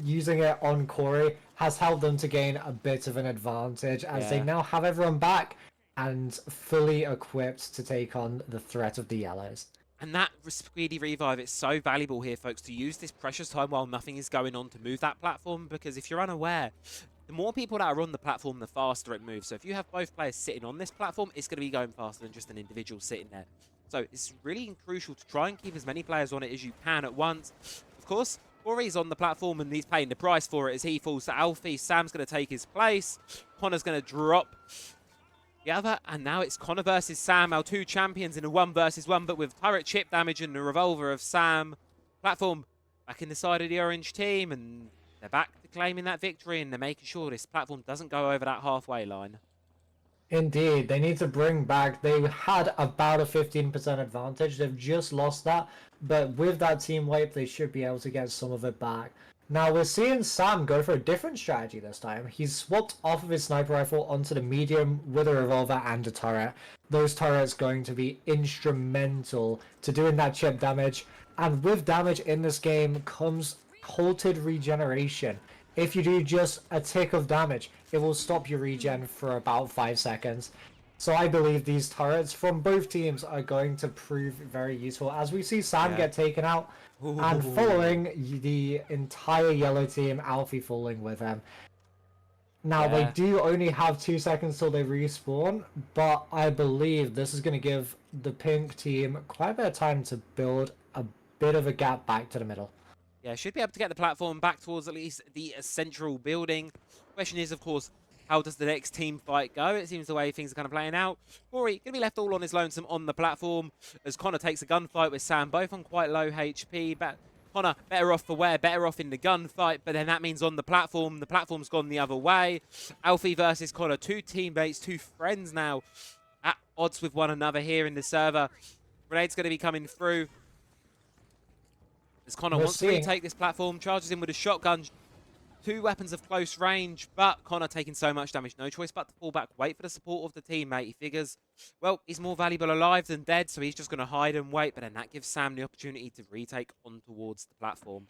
using it on Corey, has helped them to gain a bit of an advantage as they now have everyone back and fully equipped to take on the threat of the yellows. And that speedy revive, it's so valuable here, folks, to use this precious time while nothing is going on to move that platform, because if you're unaware, the more people that are on the platform, the faster it moves. So if you have both players sitting on this platform, it's going to be going faster than just an individual sitting there. So it's really crucial to try and keep as many players on it as you can at once. Of course, Corey's on the platform and he's paying the price for it as he falls to Alfie. Sam's going to take his place. Connor's going to drop the other. And now it's Connor versus Sam, our two champions in a 1 versus 1, but with turret chip damage and the revolver of Sam. Platform back in the side of the orange team, and they're back to claiming that victory, and they're making sure this platform doesn't go over that halfway line. Indeed, they need to bring back, they had about a 15% advantage, they've just lost that, but with that team wipe, they should be able to get some of it back. Now, we're seeing Sam go for a different strategy this time. He's swapped off of his sniper rifle onto the medium with a revolver and a turret. Those turrets going to be instrumental to doing that chip damage, and with damage in this game comes halted regeneration. If you do just a tick of damage, it will stop your regen for about 5 seconds. So I believe these turrets from both teams are going to prove very useful as we see Sam get taken out and following the entire yellow team, Alfie falling with him. Now they do only have 2 seconds till they respawn, but I believe this is going to give the pink team quite a bit of time to build a bit of a gap back to the middle. Yeah, should be able to get the platform back towards at least the central building. Question is, of course, how does the next team fight go? It seems the way things are kind of playing out. Corey going to be left all on his lonesome on the platform as Connor takes a gunfight with Sam, both on quite low HP. But Connor better off for wear, better off in the gunfight, but then that means on the platform's gone the other way. Alfie versus Connor, two teammates, two friends now at odds with one another here in the server. Grenade's going to be coming through. As Connor wants to retake this platform, charges in with a shotgun. 2 weapons of close range, but Connor taking so much damage. No choice but to fall back, wait for the support of the teammate. He figures, well, he's more valuable alive than dead, so he's just going to hide and wait. But then that gives Sam the opportunity to retake on towards the platform.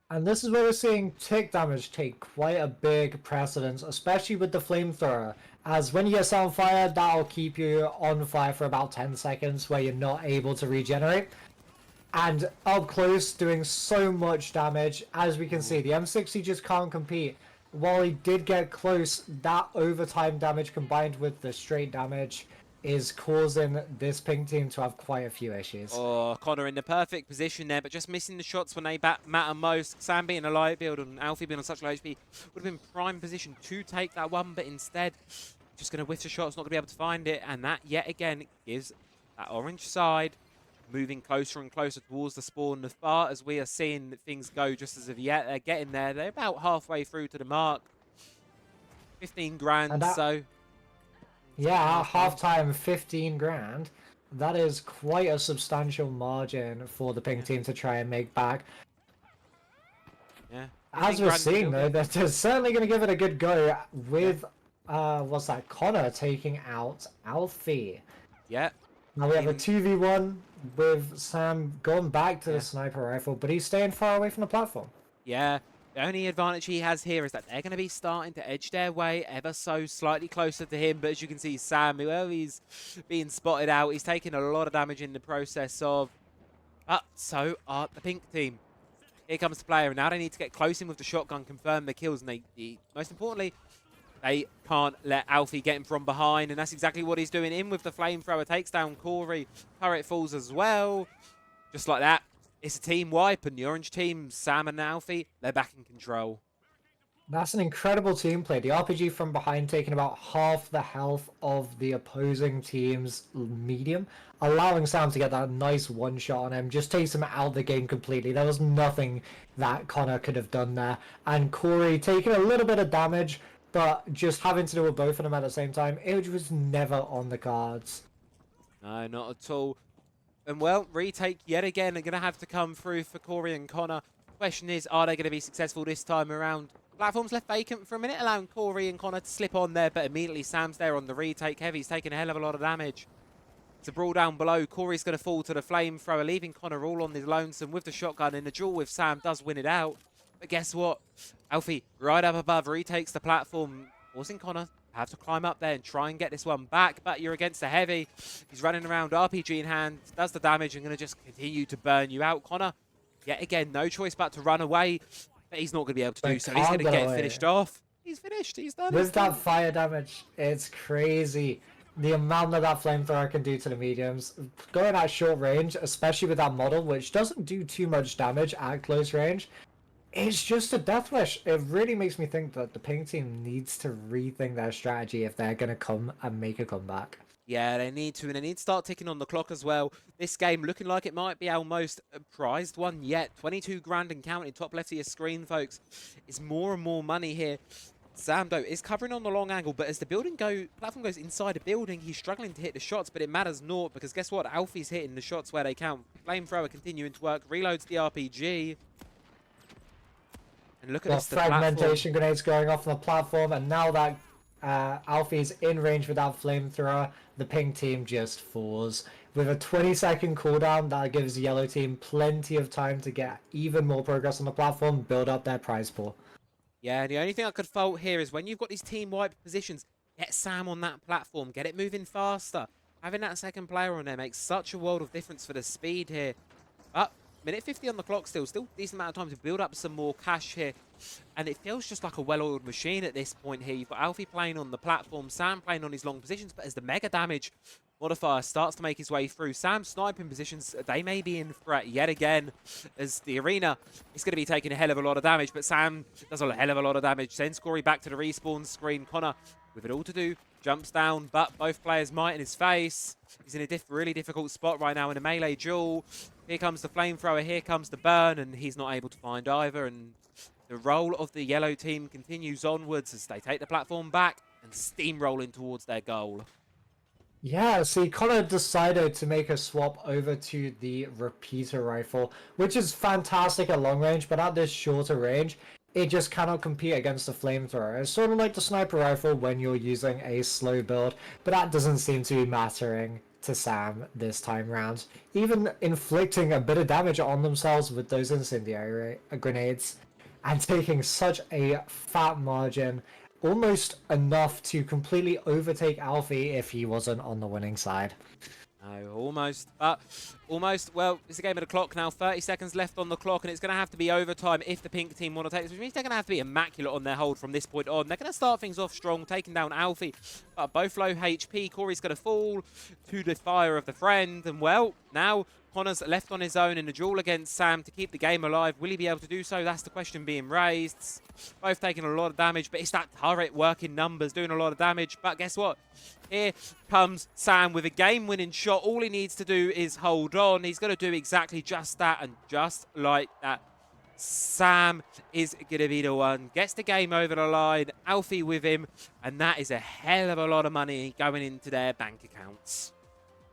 And this is where we're seeing tick damage take quite a big precedence, especially with the flamethrower. As when you get set on fire, that'll keep you on fire for about 10 seconds where you're not able to regenerate. And up close, doing so much damage. As we can see, the M60 just can't compete. While he did get close, that overtime damage combined with the straight damage is causing this pink team to have quite a few issues. Oh, Connor in the perfect position there, but just missing the shots when they matter most. Sam being a light build and Alfie being on such low HP would have been prime position to take that one, but instead, just going to whiff the shots, not going to be able to find it. And that, yet again, gives that orange side moving closer and closer towards the spawn. As far as we are seeing things go just as of yet, they're getting there. They're about halfway through to the mark. 15 grand, so... Yeah, at halftime, 15 grand. That is quite a substantial margin for the pink team to try and make back. Yeah. As we're seeing, though, they're certainly going to give it a good go with, what's that, Connor taking out Alfie. Yeah. Now we have a 2v1 with Sam going back to the sniper rifle, but he's staying far away from the platform. Yeah. The only advantage he has here is that they're going to be starting to edge their way ever so slightly closer to him. But as you can see, Sam, whoever he's being spotted out, he's taking a lot of damage in the process of... But so are the pink team. Here comes the player, and now they need to get close in with the shotgun, confirm the kills, and most importantly, they can't let Alfie get him from behind, and that's exactly what he's doing. In with the flamethrower, takes down Corey. Turret falls as well. Just like that. It's a team wipe, and the orange team, Sam and Alfie, they're back in control. That's an incredible team play. The RPG from behind taking about half the health of the opposing team's medium, allowing Sam to get that nice one shot on him, just takes him out of the game completely. There was nothing that Connor could have done there. And Corey taking a little bit of damage, but just having to deal with both of them at the same time, it was never on the cards. No, not at all. And well, retake yet again are going to have to come through for Corey and Connor. Question is, are they going to be successful this time around? Platform's left vacant for a minute, allowing Corey and Connor to slip on there, but immediately Sam's there on the retake. Heavy's taking a hell of a lot of damage. It's a brawl down below. Corey's going to fall to the flamethrower, leaving Connor all on his lonesome with the shotgun, and the duel with Sam does win it out. But guess what? Alfie, right up above, retakes the platform, forcing Connor have to climb up there and try and get this one back, but you're against the Heavy. He's running around, RPG in hand, does the damage, and going to just continue to burn you out. Connor, yet again, no choice but to run away, but he's not going to be able to do so. He's going to get finished off. He's finished. He's done. With that fire damage, it's crazy. The amount that flamethrower can do to the mediums. Going at short range, especially with that model, which doesn't do too much damage at close range, it's just a death wish. It really makes me think that the pink team needs to rethink their strategy if they're going to come and make a comeback. Yeah, they need to, and they need to start ticking on the clock as well. This game looking like it might be our most prized one yet. 22 grand and counting, top left of your screen, folks. It's more and more money here. Sam, though, is covering on the long angle, but as the platform goes inside a building, he's struggling to hit the shots, but it matters naught, because guess what? Alfie's hitting the shots where they count. Flamethrower continuing to work, reloads the RPG. And look at this, the fragmentation grenades going off on the platform, and now that Alfie's in range with that flamethrower, the pink team just falls. With a 20-second cooldown, that gives the yellow team plenty of time to get even more progress on the platform, build up their prize pool. Yeah, the only thing I could fault here is when you've got these team wipe positions, get Sam on that platform, get it moving faster. Having that second player on there makes such a world of difference for the speed here. But minute 50 on the clock still decent amount of time to build up some more cash here. And it feels just like a well-oiled machine at this point here. You've got Alfie playing on the platform, Sam playing on his long positions, but as the mega damage modifier starts to make his way through, Sam's sniping positions, they may be in threat yet again, as the arena is going to be taking a hell of a lot of damage, but Sam does a hell of a lot of damage. Sends Corey back to the respawn screen. Connor, with it all to do, jumps down, but both players might in his face. He's in a really difficult spot right now in a melee duel. Here comes the flamethrower, here comes the burn, and he's not able to find either. And the role of the yellow team continues onwards as they take the platform back and steamrolling towards their goal. Yeah, see, Connor decided to make a swap over to the repeater rifle, which is fantastic at long range, but at this shorter range, it just cannot compete against the flamethrower. It's sort of like the sniper rifle when you're using a slow build, but that doesn't seem to be mattering to Sam this time round. Even inflicting a bit of damage on themselves with those incendiary grenades. and taking such a fat margin, almost enough to completely overtake Alfie if he wasn't on the winning side. No, almost, but almost. Well, it's a game of the clock now. 30 seconds left on the clock, and it's going to have to be overtime if the pink team want to take this, which means they're going to have to be immaculate on their hold from this point on. They're going to start things off strong, taking down Alfie, but both low HP. Corey's going to fall to the fire of the friend, and well, now Connor's left on his own in a duel against Sam to keep the game alive. Will he be able to do so? That's the question being raised. Both taking a lot of damage, but it's that turret working numbers, doing a lot of damage. But guess what? Here comes Sam with a game-winning shot. All he needs to do is hold on. He's going to do exactly just that, and just like that, Sam is going to be the one. Gets the game over the line. Alfie with him, and that is a hell of a lot of money going into their bank accounts.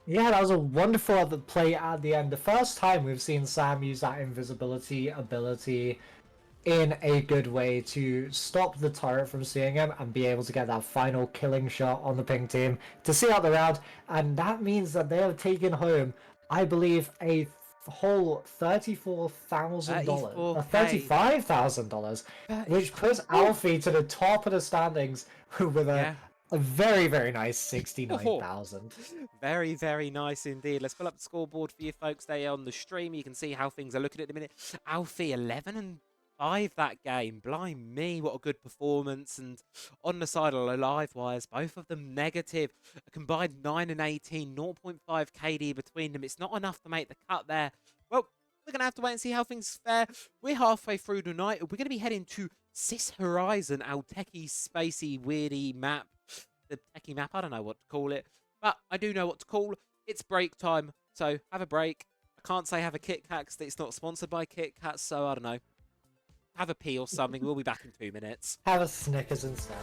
Yeah, that was a wonderful play at the end. The first time we've seen Sam use that invisibility ability in a good way to stop the turret from seeing him and be able to get that final killing shot on the pink team to see out the round. And that means that they have taken home, I believe, a whole $34,000, $35,000, which puts Alfie to the top of the standings with a very, very nice 69,000. Very, very nice indeed. Let's pull up the scoreboard for you folks there on the stream. You can see how things are looking at the minute. Alfie 11-5 that game. Blimey, what a good performance. And on the side of the live wires, both of them negative. A combined 9 and 18, 0.5 KD between them. It's not enough to make the cut there. Well, we're going to have to wait and see how things fare. We're halfway through the night. We're going to be heading to Cis Horizon, our techie, spacey, weirdy map. The techie map, I don't know what to call it, but I do know what to call. It's break time, so have a break. I can't say have a Kit Kat because it's not sponsored by Kit Kat, so I don't know. Have a pee or something. We'll be back in 2 minutes. Have a Snickers instead.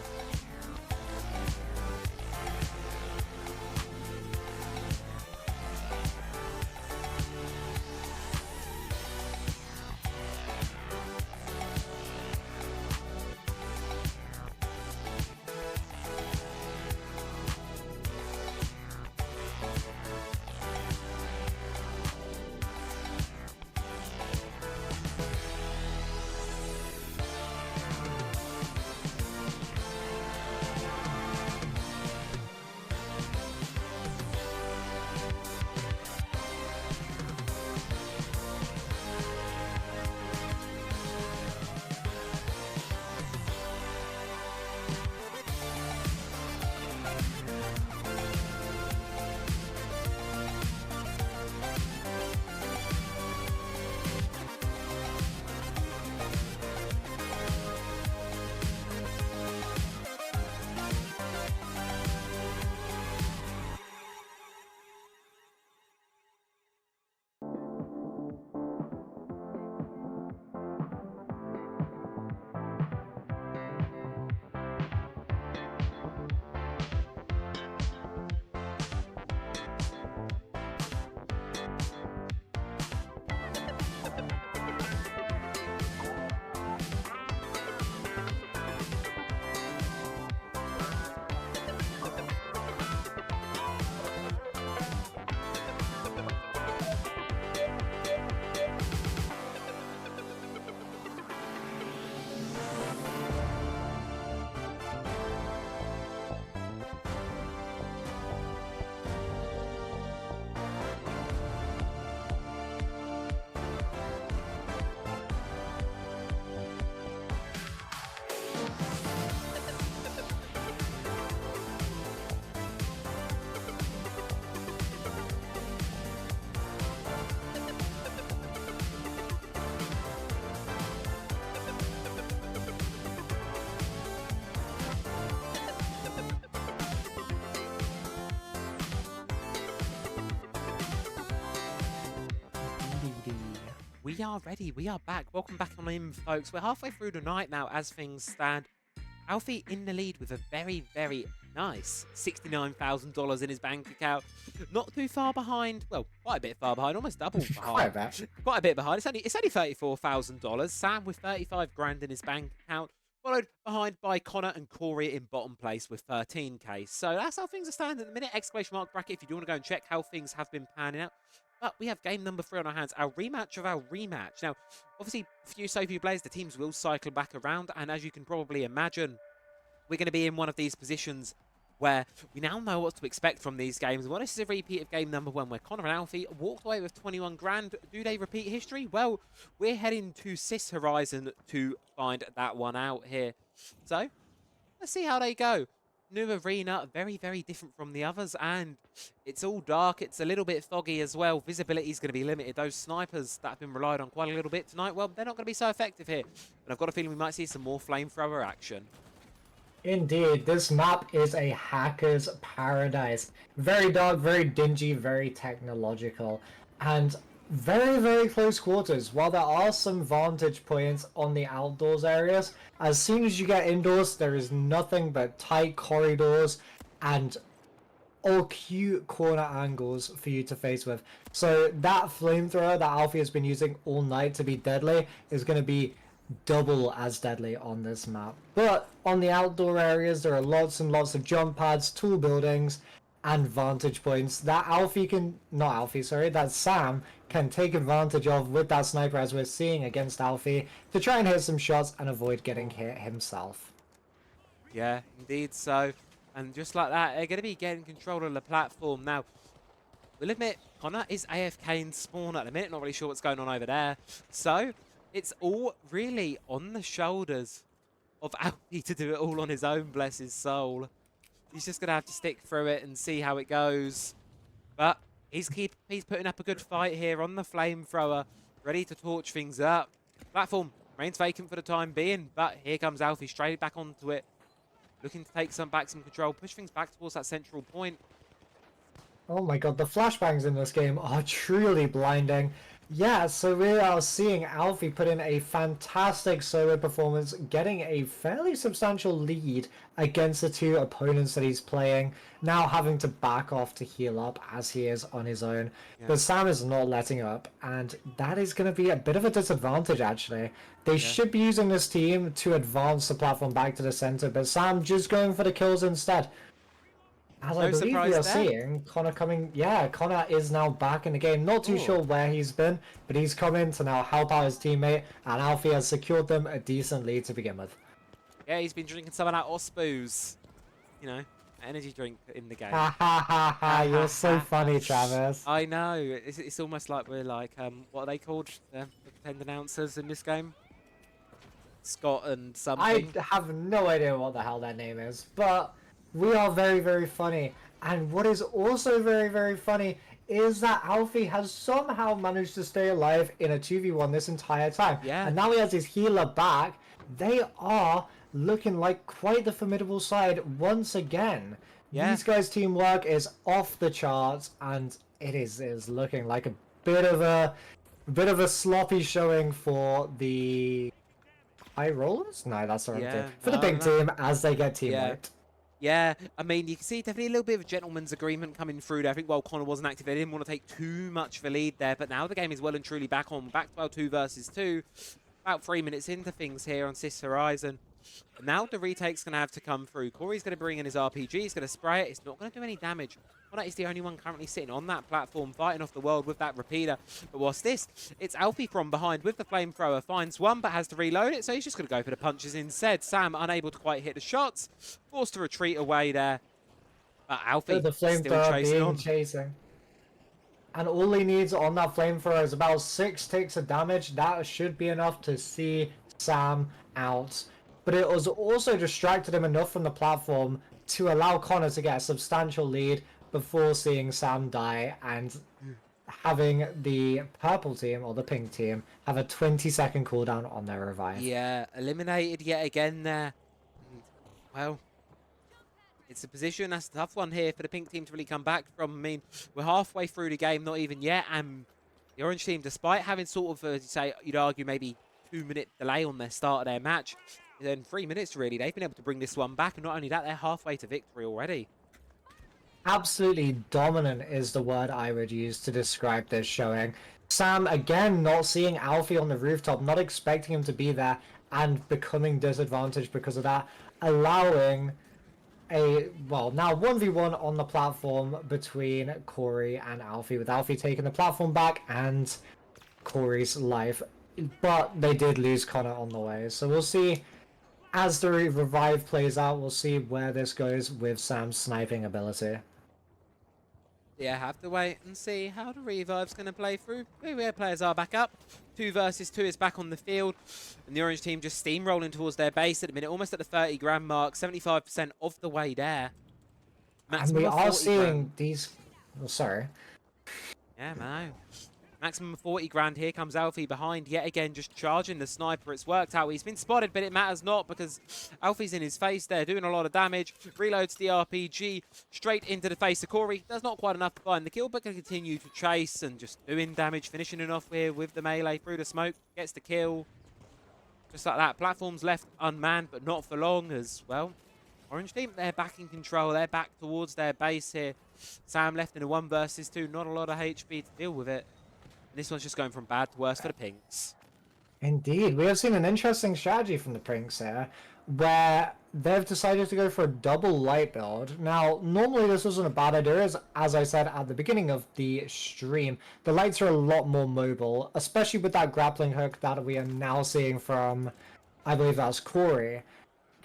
We are ready. We are back. Welcome back on in, folks. We're halfway through the night now as things stand. Alfie in the lead with a very, very nice $69,000 in his bank account. Not too far behind. Well, quite a bit far behind. Almost double behind. Quite a bit behind. It's only $34,000. Sam with 35 grand in his bank account. Followed behind by Connor and Corey in bottom place with 13k. So that's how things are standing at the minute. Exclamation mark bracket if you do want to go and check how things have been panning out. But we have game number 3 on our hands, our rematch of our rematch. Now, obviously, so few players, the teams will cycle back around, and as you can probably imagine, we're going to be in one of these positions where we now know what to expect from these games. Well, this is a repeat of game number 1 where Connor and Alfie walked away with 21 grand. Do they repeat history? Well, we're heading to Sis Horizon to find that one out here. So, let's see how they go. New arena, very, very different from the others, and it's all dark. It's a little bit foggy as well. Visibility is going to be limited. Those snipers that have been relied on quite a little bit tonight, well, they're not going to be so effective here. And I've got a feeling we might see some more flamethrower action. Indeed, this map is a hacker's paradise. Very dark, very dingy, very technological, and very, very close quarters. While there are some vantage points on the outdoors areas, as soon as you get indoors, there is nothing but tight corridors and all cute corner angles for you to face with. So that flamethrower that Alfie has been using all night to be deadly is going to be double as deadly on this map. But on the outdoor areas, there are lots and lots of jump pads, tall buildings, and vantage points that that Sam can take advantage of with that sniper, as we're seeing against Alfie, to try and hit some shots and avoid getting hit himself. Yeah, indeed so. And just like that, they're going to be getting control of the platform. Now, we'll admit, Connor is AFK in spawn at the minute. Not really sure what's going on over there. So, it's all really on the shoulders of Alfie to do it all on his own, bless his soul. He's just going to have to stick through it and see how it goes. But he's putting up a good fight here on the flamethrower, ready to torch things up. Platform remains vacant for the time being, but here comes Alfie straight back onto it, looking to take some control, push things back towards that central point. Oh my god, the flashbangs in this game are truly blinding. Yeah, so we are seeing Alfie put in a fantastic solo performance, getting a fairly substantial lead against the two opponents that he's playing, now having to back off to heal up as he is on his own. Yeah. But Sam is not letting up, and that is going to be a bit of a disadvantage, actually. They should be using this team to advance the platform back to the center, but Sam just going for the kills instead. As I believe we are seeing, Connor Connor is now back in the game. Not too sure where he's been, but he's come in to now help out his teammate, and Alfie has secured them a decent lead to begin with. Yeah, he's been drinking some of that Osboos, you know, energy drink in the game. Ha ha ha ha, you're so funny, Travis. I know, it's almost like we're like, what are they called, the pretend announcers in this game? Scott and something. I have no idea what the hell their name is, but we are very, very funny. And what is also very, very funny is that Alfie has somehow managed to stay alive in a 2v1 this entire time. Yeah. And now he has his healer back. They are looking like quite the formidable side once again. Yeah. These guys' teamwork is off the charts, and it is looking like a bit of a sloppy showing for the high rollers? No, that's the wrong team. For the big team as they get team wiped. Yeah, I mean, you can see definitely a little bit of a gentleman's agreement coming through there. I think while Connor wasn't active, they didn't want to take too much of a lead there, but now the game is well and truly back to our 2 versus 2. About 3 minutes into things here on Sis Horizon. And now the retake's going to have to come through. Corey's going to bring in his RPG, he's going to spray it, it's not going to do any damage. Connor is the only one currently sitting on that platform, fighting off the world with that repeater. But what's this? It's Alfie from behind with the flamethrower, finds one, but has to reload it, so he's just going to go for the punches instead. Sam unable to quite hit the shots, forced to retreat away there. But Alfie the flamethrower chasing. And all he needs on that flamethrower is about 6 ticks of damage. That should be enough to see Sam out. But it was also distracted him enough from the platform to allow Connor to get a substantial lead before seeing Sam die and having the purple team or the pink team have a 20-second cooldown on their revive. Yeah, eliminated yet again there. Well, it's a position that's a tough one here for the pink team to really come back from. I mean, we're halfway through the game, not even yet, and the orange team, despite having sort of, you'd argue maybe 2-minute delay on their start of their match, in 3 minutes really, they've been able to bring this one back, and not only that, they're halfway to victory already. Absolutely dominant is the word I would use to describe this showing. Sam, again, not seeing Alfie on the rooftop, not expecting him to be there, and becoming disadvantaged because of that, allowing a, well, now 1v1 on the platform between Corey and Alfie, with Alfie taking the platform back and Corey's life. But they did lose Connor on the way. So we'll see as the revive plays out, we'll see where this goes with Sam's sniping ability. Yeah, have to wait and see how the revive's going to play through. Where players are back up. 2 versus 2 is back on the field. And the orange team just steamrolling towards their base at the minute, almost at the 30 grand mark, 75% of the way there. And we Maximum of are 40 seeing grand. these... Oh, sorry. Yeah, man. Maximum of 40 grand. Here comes Alfie behind yet again, just charging the sniper. It's worked out. He's been spotted, but it matters not because Alfie's in his face there, doing a lot of damage. Reloads the RPG straight into the face of Corey. Does not quite enough to find the kill, but can continue to chase and just doing damage, finishing it off here with the melee through the smoke. Gets the kill. Just like that. Platform's left unmanned, but not for long as well. Orange team, they're back in control. They're back towards their base here. Sam left in a 1 versus 2. Not a lot of HP to deal with it. And this one's just going from bad to worse for the Pinks. Indeed. We have seen an interesting strategy from the Pinks here, where they've decided to go for a double light build. Now, normally this wasn't a bad idea, as I said at the beginning of the stream. The lights are a lot more mobile, especially with that grappling hook that we are now seeing from, I believe that's Corey.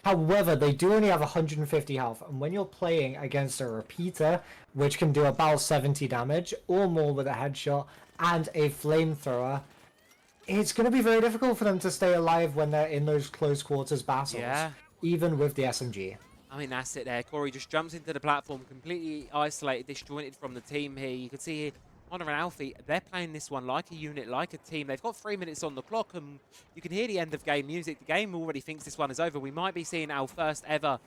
However, they do only have 150 health, and when you're playing against a repeater, which can do about 70 damage or more with a headshot and a flamethrower, it's going to be very difficult for them to stay alive when they're in those close quarters battles, even with the SMG. I mean, that's it there. Corey just jumps into the platform, completely isolated, disjointed from the team here. You can see here, Connor and Alfie, they're playing this one like a unit, like a team. They've got 3 minutes on the clock, and you can hear the end of game music. The game already thinks this one is over. We might be seeing our first ever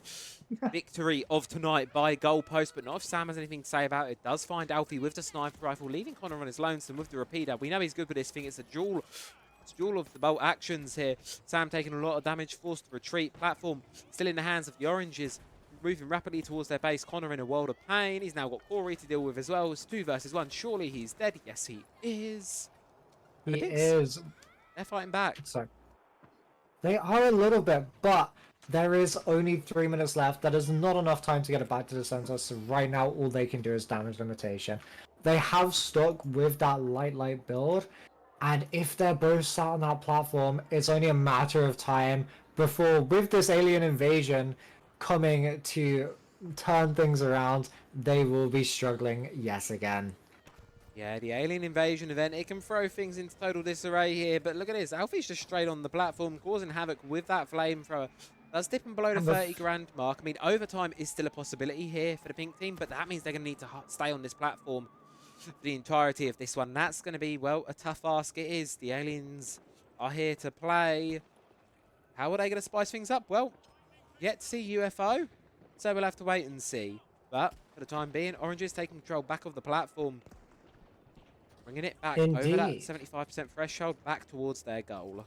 victory of tonight by goalpost, but not if Sam has anything to say about it. Does find Alfie with the sniper rifle, leaving Connor on his lonesome with the repeater. We know he's good with this thing. It's a duel. It's a duel of the bolt actions here. Sam taking a lot of damage, forced to retreat. Platform still in the hands of the oranges, moving rapidly towards their base. Connor in a world of pain. He's now got Corey to deal with as well. It's 2 versus 1. Surely he's dead. Yes, he is. He is. They're fighting back. So they are a little bit, but there is only 3 minutes left. That is not enough time to get it back to the center. So right now, all they can do is damage limitation. They have stuck with that light build. And if they're both sat on that platform, it's only a matter of time before, with this alien invasion coming to turn things around, they will be struggling yet again. Yeah, the alien invasion event, it can throw things into total disarray here, but look at this. Alfie's just straight on the platform, causing havoc with that flamethrower. That's dipping below the 30 grand mark. I mean, overtime is still a possibility here for the pink team, but that means they're going to need to stay on this platform for the entirety of this one. That's going to be, well, a tough ask it is. The aliens are here to play. How are they going to spice things up? Well, yet to see UFO, so we'll have to wait and see. But for the time being, Oranges taking control back of the platform, bringing it back over that 75% threshold, back towards their goal.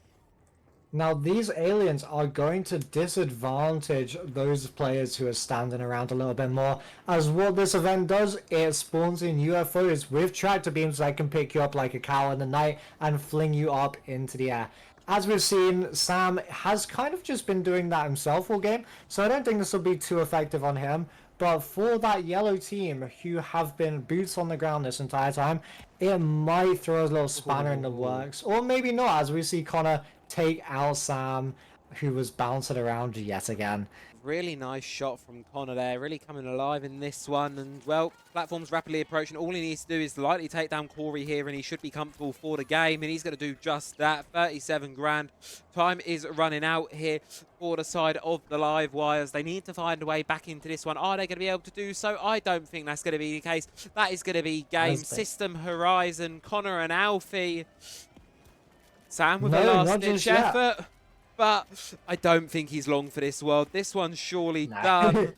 Now, these aliens are going to disadvantage those players who are standing around a little bit more, as what this event does, it spawns in UFOs with tractor beams that can pick you up like a cow in the night and fling you up into the air. As we've seen, Sam has kind of just been doing that himself all game, so I don't think this will be too effective on him. But for that yellow team, who have been boots on the ground this entire time, it might throw a little spanner in the works. Or maybe not, as we see Connor take out Sam, who was bouncing around yet again. Really nice shot from Connor there, really coming alive in this one. And, well, platform's rapidly approaching. All he needs to do is lightly take down Corey here, and he should be comfortable for the game. And he's going to do just that. 37 grand. Time is running out here for the side of the live wires. They need to find a way back into this one. Are they going to be able to do so? I don't think that's going to be the case. That is going to be game system horizon. Connor and Alfie. Sam with a last-ditch effort. But I don't think he's long for this world. This one's surely done.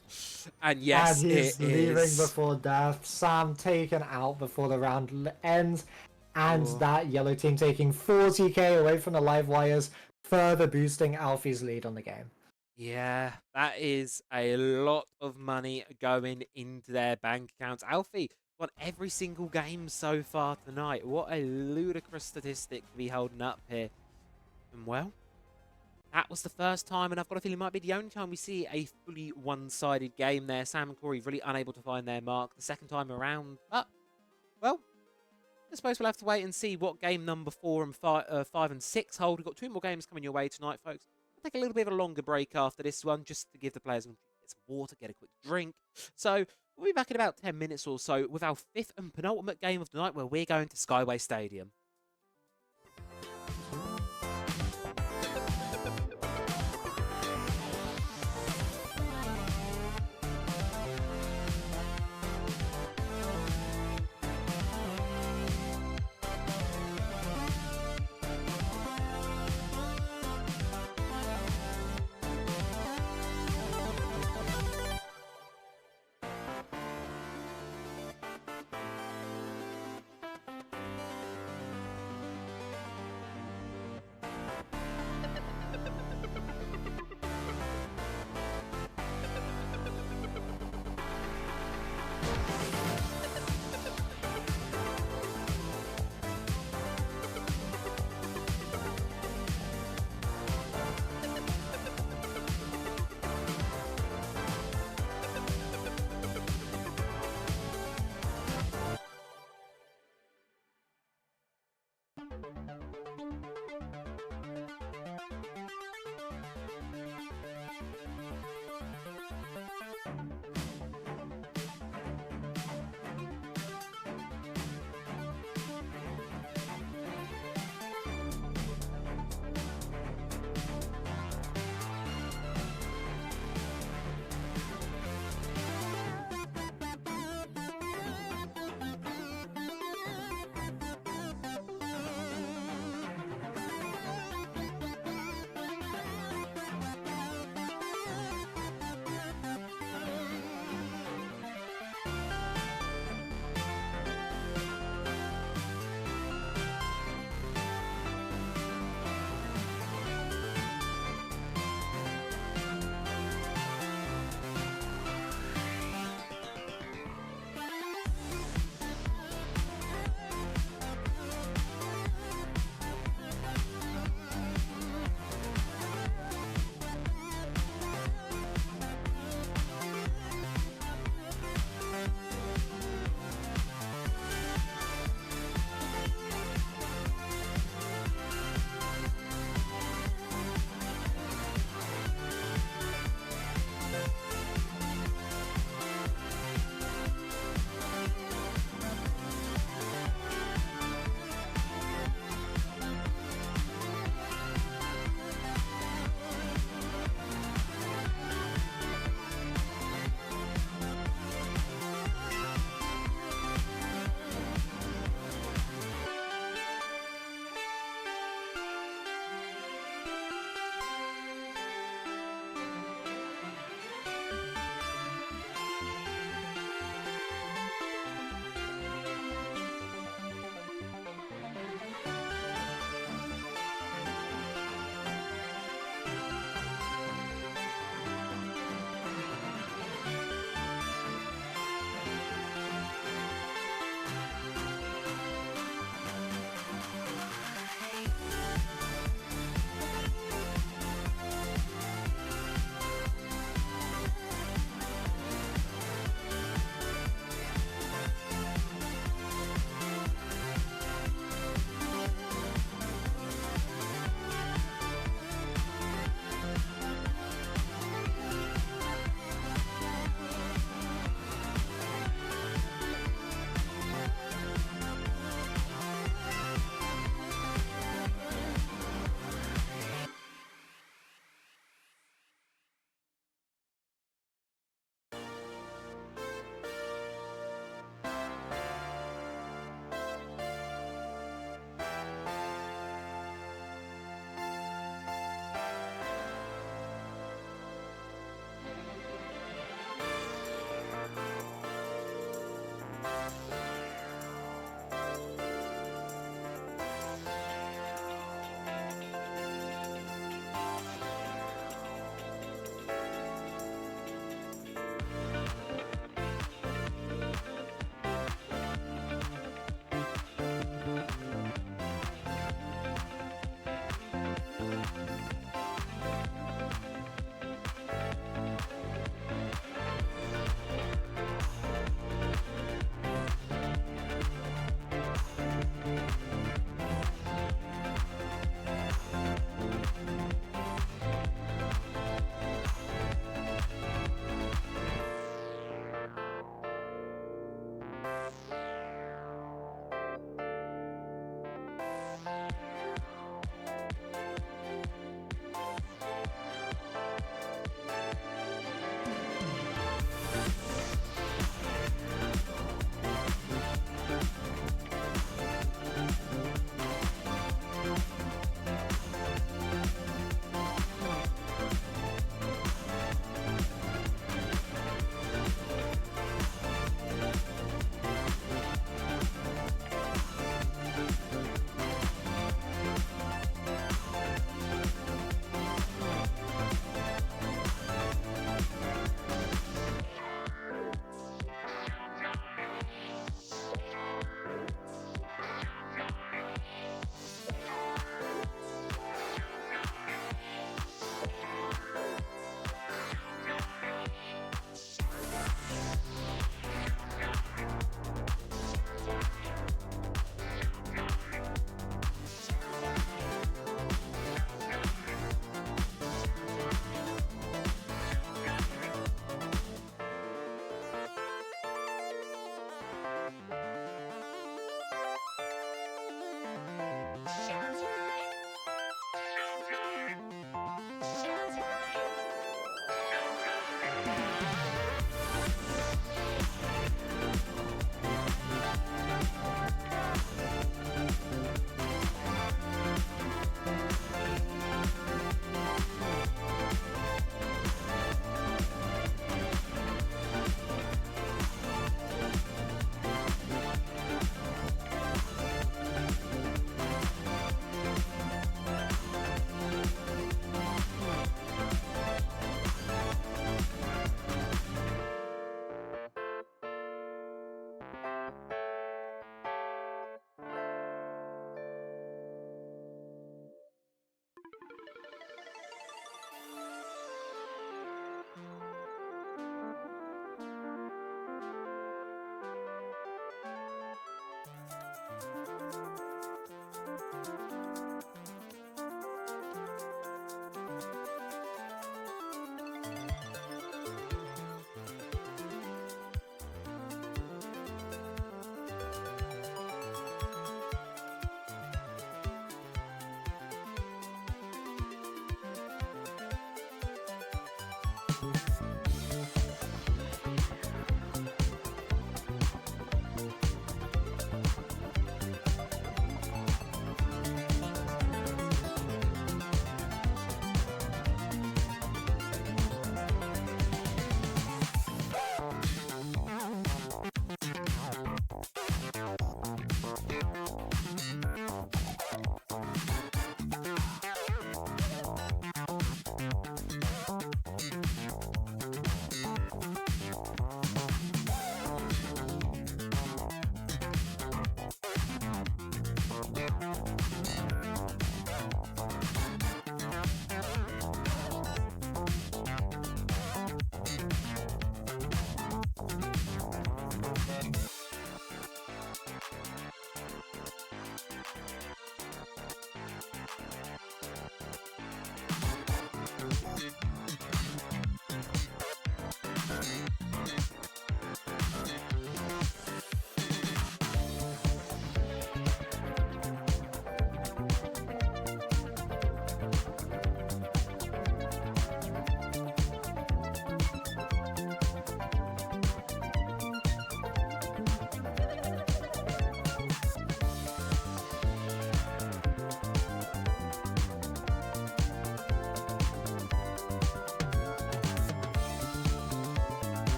And yes, and he's leaving is. Before death. Sam taken out before the round ends. And that yellow team taking 40k away from the live wires, further boosting Alfie's lead on the game. Yeah, that is a lot of money going into their bank accounts. Alfie won every single game so far tonight. What a ludicrous statistic to be holding up here. And well, that was the first time, and I've got a feeling it might be the only time we see a fully one-sided game there. Sam and Corey really unable to find their mark the second time around. But, well, I suppose we'll have to wait and see what game number 4 and 5 and 6 hold. We've got 2 more games coming your way tonight, folks. We'll take a little bit of a longer break after this one, just to give the players get some water, get a quick drink. So we'll be back in about 10 minutes or so with our 5th and penultimate game of the night, where we're going to Skyway Stadium.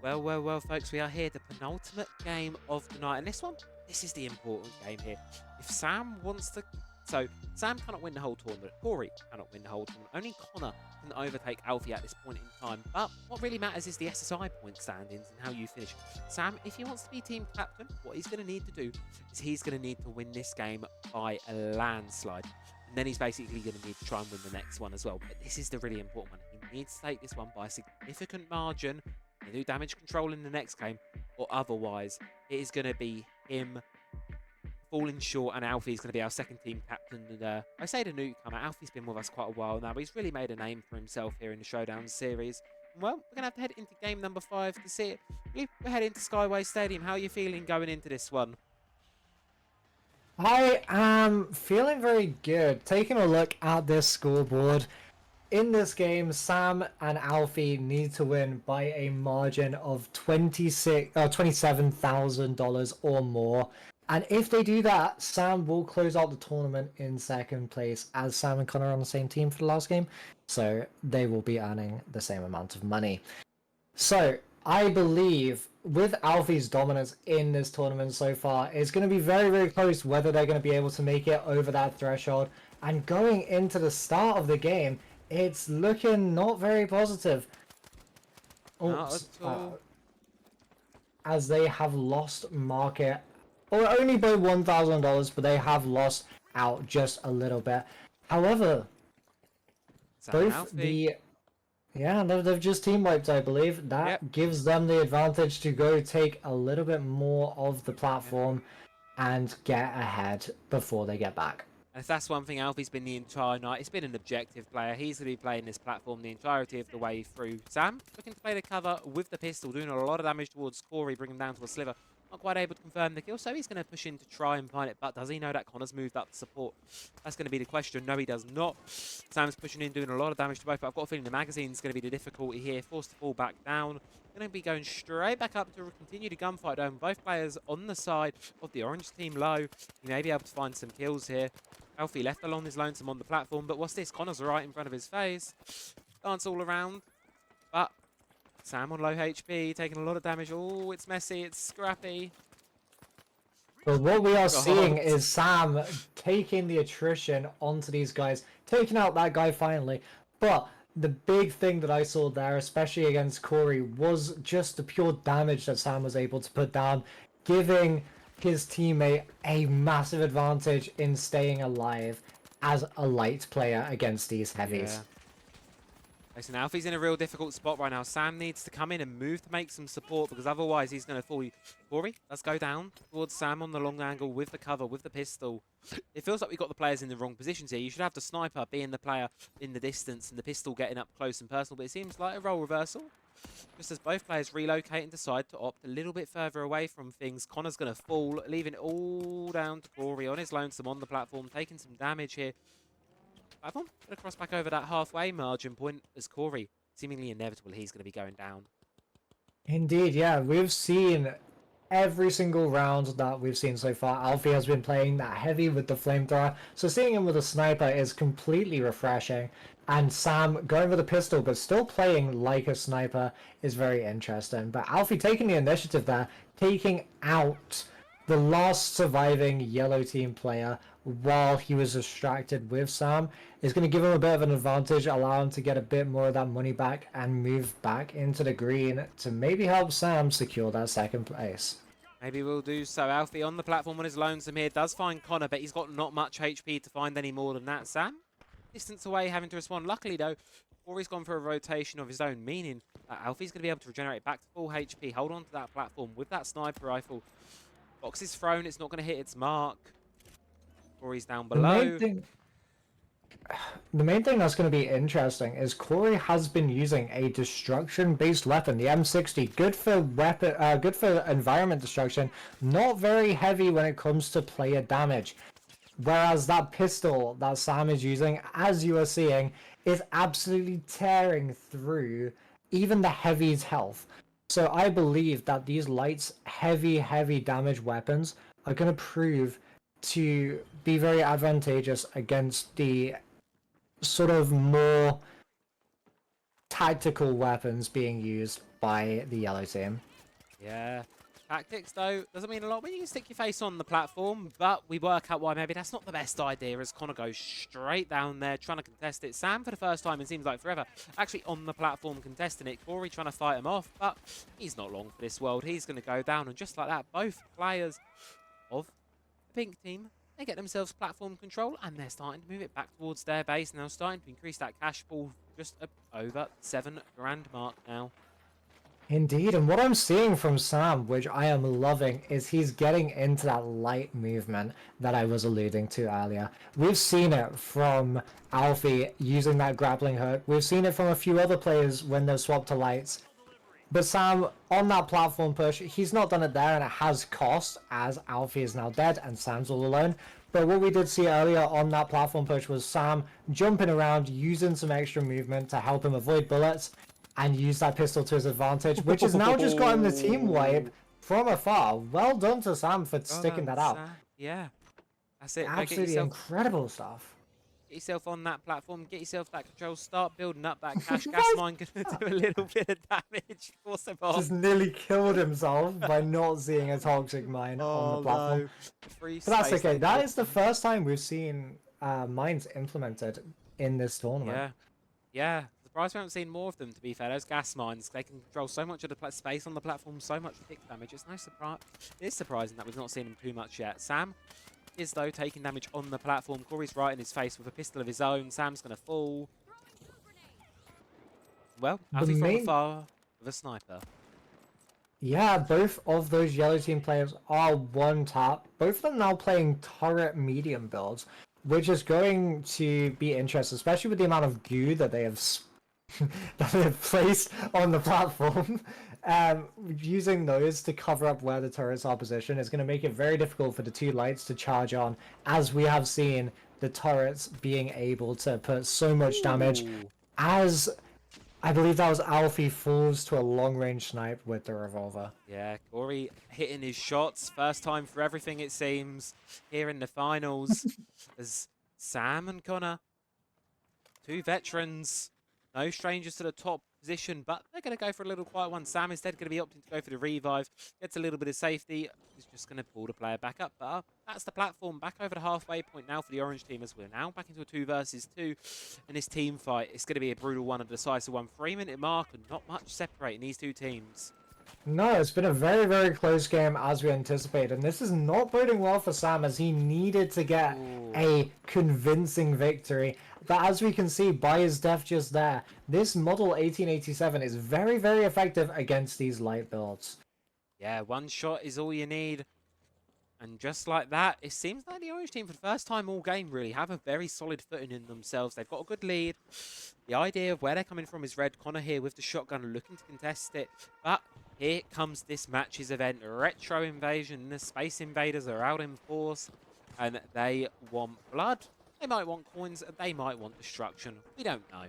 Well, well, well, folks, we are here, the penultimate game of the night. And this is the important game here. If Sam wants to... So, Sam cannot win the whole tournament. Corey cannot win the whole tournament. Only Connor can overtake Alfie at this point in time. But what really matters is the SSI point standings and how you finish. Sam, if he wants to be team captain, what he's going to need to do is he's going to need to win this game by a landslide. And then he's basically going to need to try and win the next one as well. But this is the really important one. He needs to take this one by a significant margin. They do damage control in the next game, or otherwise it is going to be him falling short, and Alfie's going to be our second team captain. And I say the newcomer, Alfie's been with us quite a while now, but he's really made a name for himself here in the Showdown Series. And well, we're going to have to head into game number 5 to see it. We're heading to Skyway Stadium. How are you feeling going into this one? I am feeling very good. Taking a look at this scoreboard. In this game, Sam and Alfie need to win by a margin of $27,000 or more. And if they do that, Sam will close out the tournament in second place, as Sam and Connor are on the same team for the last game. So they will be earning the same amount of money. So I believe with Alfie's dominance in this tournament so far, it's going to be very, very close whether they're going to be able to make it over that threshold. And going into the start of the game, it's looking not very positive. Oops. As they have lost market, or only by $1,000, but they have lost out just a little bit. However, both they've just team wiped, I believe. That gives them the advantage to go take a little bit more of the platform and get ahead before they get back. And if that's one thing, Alfie's been the entire night. He's been an objective player. He's going to be playing this platform the entirety of the way through. Sam looking to play the cover with the pistol, doing a lot of damage towards Corey, bringing him down to a sliver. Not quite able to confirm the kill, so he's going to push in to try and find it. But does he know that Connor's moved up to support? That's going to be the question. No, he does not. Sam's pushing in, doing a lot of damage to both. But I've got a feeling the magazine's going to be the difficulty here. Forced to fall back down. Going to be going straight back up to continue the gunfight though. Both players on the side of the orange team low. He may be able to find some kills here. Alfie left alone his lonesome on the platform. But what's this? Connor's right in front of his face. Dance all around. But Sam on low HP, taking a lot of damage. Oh, it's messy. It's scrappy. But what we are God. seeing is Sam taking the attrition onto these guys, taking out that guy finally. But the big thing that I saw there, especially against Corey, was just the pure damage that Sam was able to put down, giving his teammate a massive advantage in staying alive as a light player against these heavies. Yeah. Listen, Alfie's in a real difficult spot right now. Sam needs to come in and move to make some support because otherwise he's going to fall. Corey, let's go down towards Sam on the long angle with the cover, with the pistol. It feels like we've got the players in the wrong positions here. You should have the sniper being the player in the distance and the pistol getting up close and personal, but it seems like a role reversal. Just as both players relocate and decide to opt a little bit further away from things, Connor's going to fall, leaving it all down to Corey on his lonesome on the platform, taking some damage here. Platform going to cross back over that halfway margin point as Corey, seemingly inevitable, he's going to be going down. Indeed, yeah. We've seen every single round that we've seen so far. Alfie has been playing that heavy with the flamethrower, so seeing him with a sniper is completely refreshing. And Sam going with a pistol but still playing like a sniper is very interesting. But Alfie taking the initiative there, taking out the last surviving yellow team player while he was distracted with Sam is going to give him a bit of an advantage, allow him to get a bit more of that money back and move back into the green to maybe help Sam secure that second place. Maybe we'll do so. Alfie on the platform on his lonesome here does find Connor, but he's got not much HP to find any more than that. Sam, distance away, having to respond. Luckily, though, Corey's gone for a rotation of his own, meaning that Alfie's going to be able to regenerate back to full HP. Hold on to that platform with that sniper rifle. Box is thrown. It's not going to hit its mark. Corey's down below. The main thing that's going to be interesting is Corey has been using a destruction-based weapon, the M60. Good for good for environment destruction. Not very heavy when it comes to player damage. Whereas that pistol that Sam is using, as you are seeing, is absolutely tearing through even the heavy's health. So I believe that these lights, heavy damage weapons are going to prove to be very advantageous against the sort of more tactical weapons being used by the yellow team. Yeah. Tactics, though, doesn't mean a lot when you can stick your face on the platform, but we work out why maybe that's not the best idea as Connor goes straight down there trying to contest it. Sam, for the first time, it seems like forever, actually on the platform contesting it. Corey trying to fight him off, but he's not long for this world. He's going to go down, and just like that, both players of the pink team, they get themselves platform control, and they're starting to move it back towards their base now, starting to increase that cash pool just over $7 grand mark now. Indeed, and what I'm seeing from Sam, which I am loving, is he's getting into that light movement that I was alluding to earlier. We've seen it from Alfie using that grappling hook. We've seen it from a few other players when they've swapped to lights. But Sam, on that platform push, he's not done it there, and it has cost, as Alfie is now dead and Sam's all alone. But what we did see earlier on that platform push was Sam jumping around, using some extra movement to help him avoid bullets, and use that pistol to his advantage, which has now just gotten the team wipe from afar. Well done to Sam for sticking that out. Yeah, that's it. Absolutely incredible stuff. Get yourself on that platform, get yourself that control, start building up that cash. Gas mine going to do a little bit of damage. Force him off. Just nearly killed himself by not seeing a toxic mine on the platform. No. But that's okay. That is the first time we've seen mines implemented in this tournament. Yeah. Surprised we haven't seen more of them, to be fair. Those gas mines, they can control so much of the space on the platform, so much tick damage. It's no surprise. It is surprising that we've not seen them too much yet. Sam is, though, taking damage on the platform. Corey's right in his face with a pistol of his own. Sam's going to fall. Well, Alfie from afar with a sniper. Yeah, both of those yellow team players are one tap. Both of them now playing turret medium builds, which is going to be interesting, especially with the amount of goo that they have that they've placed on the platform. Using those to cover up where the turrets are positioned is going to make it very difficult for the two lights to charge on, as we have seen the turrets being able to put so much damage. As I believe that was Alfie falls to a long-range snipe with the revolver. Yeah, Corey hitting his shots. First time for everything, it seems, here in the finals. As Sam and Connor, two veterans, no strangers to the top position, but they're going to go for a little quiet one. Sam instead going to be opting to go for the revive. Gets a little bit of safety. He's just going to pull the player back up. But that's the platform back over the halfway point now for the orange team, as we're now back into a 2 versus 2. And this team fight is going to be a brutal one, a decisive one. 3-minute mark and not much separating these two teams. No, it's been a very, very close game as we anticipated. And this is not boding well for Sam, as he needed to get a convincing victory. But as we can see by his death just there, this model 1887 is very, very effective against these light builds. Yeah, one shot is all you need. And just like that, it seems like the orange team, for the first time all game, really have a very solid footing in themselves. They've got a good lead. The idea of where they're coming from is red. Connor here with the shotgun looking to contest it. But here comes this match's event. Retro Invasion. The Space Invaders are out in force. And they want blood. They might want coins. They might want destruction. We don't know.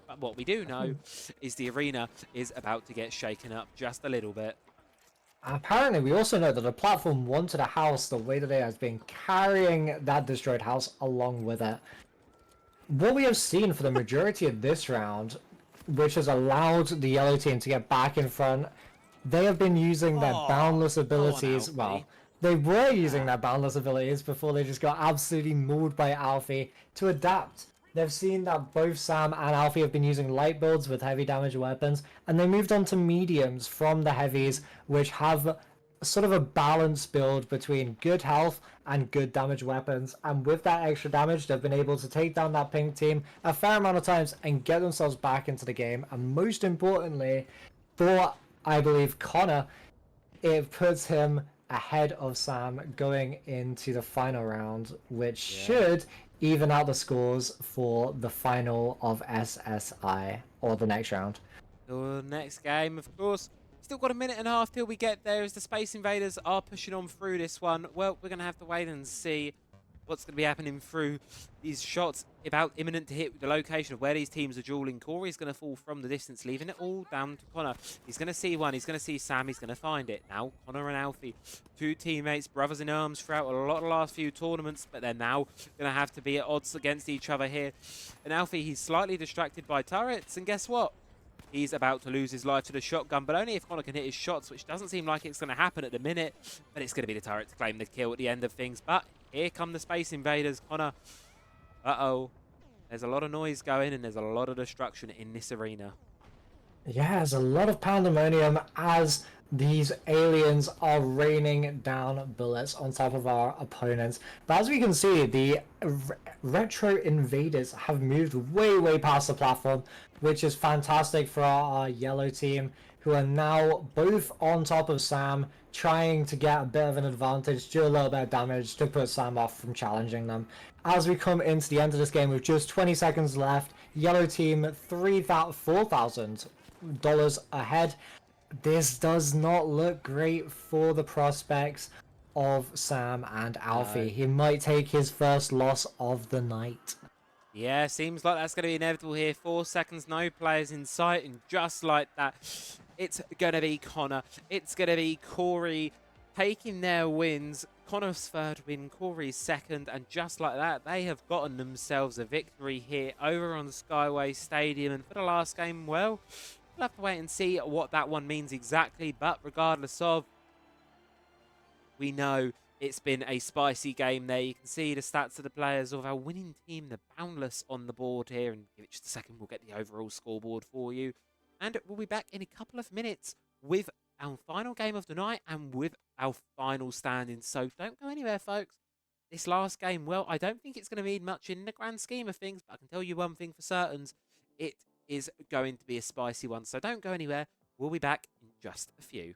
But what we do know is the arena is about to get shaken up just a little bit. Apparently, we also know that the platform wanted a house the way that it has been carrying that destroyed house along with it. What we have seen for the majority of this round, which has allowed the yellow team to get back in front, they have been using their boundless abilities. Well, they were using their boundless abilities before they just got absolutely mauled by Alfie to adapt. They've seen that both Sam and Alfie have been using light builds with heavy damage weapons, and they moved on to mediums from the heavies, which have sort of a balanced build between good health and good damage weapons. And with that extra damage, they've been able to take down that pink team a fair amount of times and get themselves back into the game. And most importantly, for, I believe, Connor, it puts him ahead of Sam going into the final round, which should even out the scores for the final of SSI, or the next round. The next game, of course. Still got a minute and a half till we get there, as the Space Invaders are pushing on through this one. Well, we're going to have to wait and see what's going to be happening through these shots. About imminent to hit the location of where these teams are dueling. Corey's going to fall from the distance, leaving it all down to Connor. He's going to see one. He's going to see Sam. He's going to find it. Now, Connor and Alfie, two teammates, brothers in arms throughout a lot of the last few tournaments, but they're now going to have to be at odds against each other here. And Alfie, he's slightly distracted by turrets, and guess what? He's about to lose his life to the shotgun, but only if Connor can hit his shots, which doesn't seem like it's going to happen at the minute. But it's going to be the turret to claim the kill at the end of things. But here come the Space Invaders. Connor, uh-oh. There's a lot of noise going and there's a lot of destruction in this arena. Yeah, there's a lot of pandemonium as these aliens are raining down bullets on top of our opponents. But as we can see, the Retro Invaders have moved way, way past the platform, which is fantastic for our yellow team, who are now both on top of Sam, trying to get a bit of an advantage, do a little bit of damage to put Sam off from challenging them. As we come into the end of this game with just 20 seconds left, yellow team $4,000 ahead. This does not look great for the prospects of Sam and Alfie. He might take his first loss of the night. Yeah, seems like that's going to be inevitable here. 4 seconds, no players in sight, and just like that, it's going to be Connor. It's going to be Corey taking their wins. Connor's third win, Corey's second, and just like that, they have gotten themselves a victory here over on Skyway Stadium. And for the last game, well, we'll have to wait and see what that one means exactly, but regardless of, we know it's been a spicy game there. You can see the stats of the players of our winning team, the Boundless, on the board here. And give it just a second, we'll get the overall scoreboard for you. And we'll be back in a couple of minutes with our final game of the night and with our final standings. So don't go anywhere, folks. This last game, well, I don't think it's going to mean much in the grand scheme of things, but I can tell you one thing for certain. It is going to be a spicy one. So don't go anywhere. We'll be back in just a few.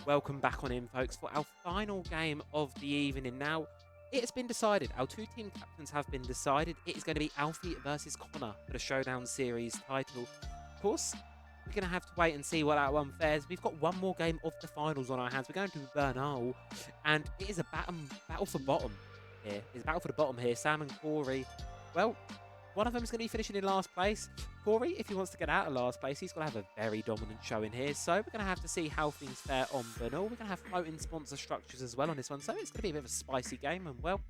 welcome back on in, folks, for our final game of the evening. Now, it has been decided. Our two team captains have been decided. It is going to be Alfie versus Connor for the Showdown Series title. Of course, we're going to have to wait and see what that one fares. We've got one more game of the finals on our hands. We're going to Bernal, and it is a battle for bottom here. It's a battle for the bottom here. Sam and Corey, well, one of them is going to be finishing in last place. Corey, if he wants to get out of last place, he's going to have a very dominant showing here. So we're going to have to see how things fare on Bernal. We're going to have floating sponsor structures as well on this one. So it's going to be a bit of a spicy game. And, well,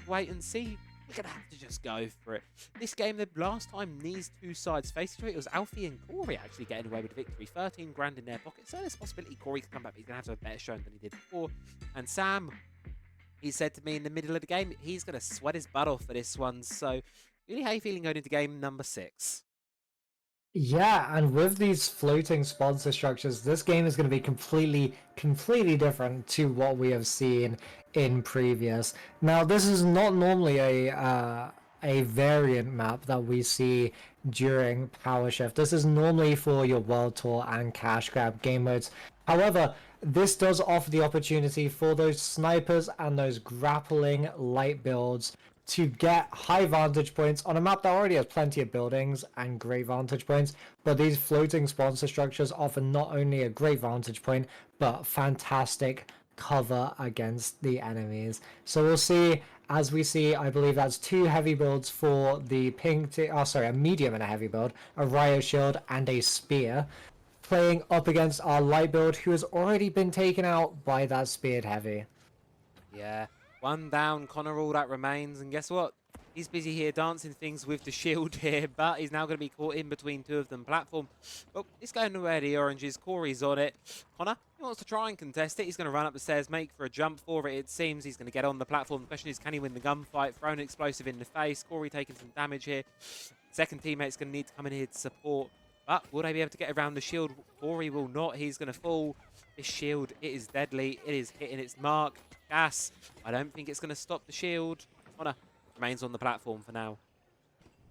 wait and see. We're going to have to just go for it. This game, the last time these two sides faced each other, it was Alfie and Corey actually getting away with the victory. 13 grand in their pocket. So there's a possibility Corey can come back, but he's going to have to have a better showing than he did before. And Sam, he said to me in the middle of the game, he's going to sweat his butt off for this one. So really, how are you feeling going into game number 6? Yeah, and with these floating sponsor structures, this game is going to be completely different to what we have seen in previous. Now, this is not normally a variant map that we see during Power Shift. This is normally for your World Tour and Cash Grab game modes. However, this does offer the opportunity for those snipers and those grappling light builds to get high vantage points on a map that already has plenty of buildings and great vantage points, but these floating sponsor structures offer not only a great vantage point, but fantastic cover against the enemies. So we'll see, as we see, I believe that's 2 heavy builds for the pink team, a medium and a heavy build, a Ryo shield and a spear, playing up against our light build, who has already been taken out by that speared heavy. Yeah, one down, Connor, all that remains. And guess what? He's busy here dancing things with the shield here, but he's now going to be caught in between two of them. Platform, well, it's going to where the oranges. Corey's on it. Connor, he wants to try and contest it. He's going to run up the stairs, make for a jump for it. It seems he's going to get on the platform. The question is, can he win the gunfight? Thrown explosive in the face. Corey taking some damage here. Second teammate's going to need to come in here to support. But will they be able to get around the shield? Corey will not. He's going to fall. This shield, it is deadly. It is hitting its mark. Gas. I don't think it's going to stop the shield. Connor remains on the platform for now.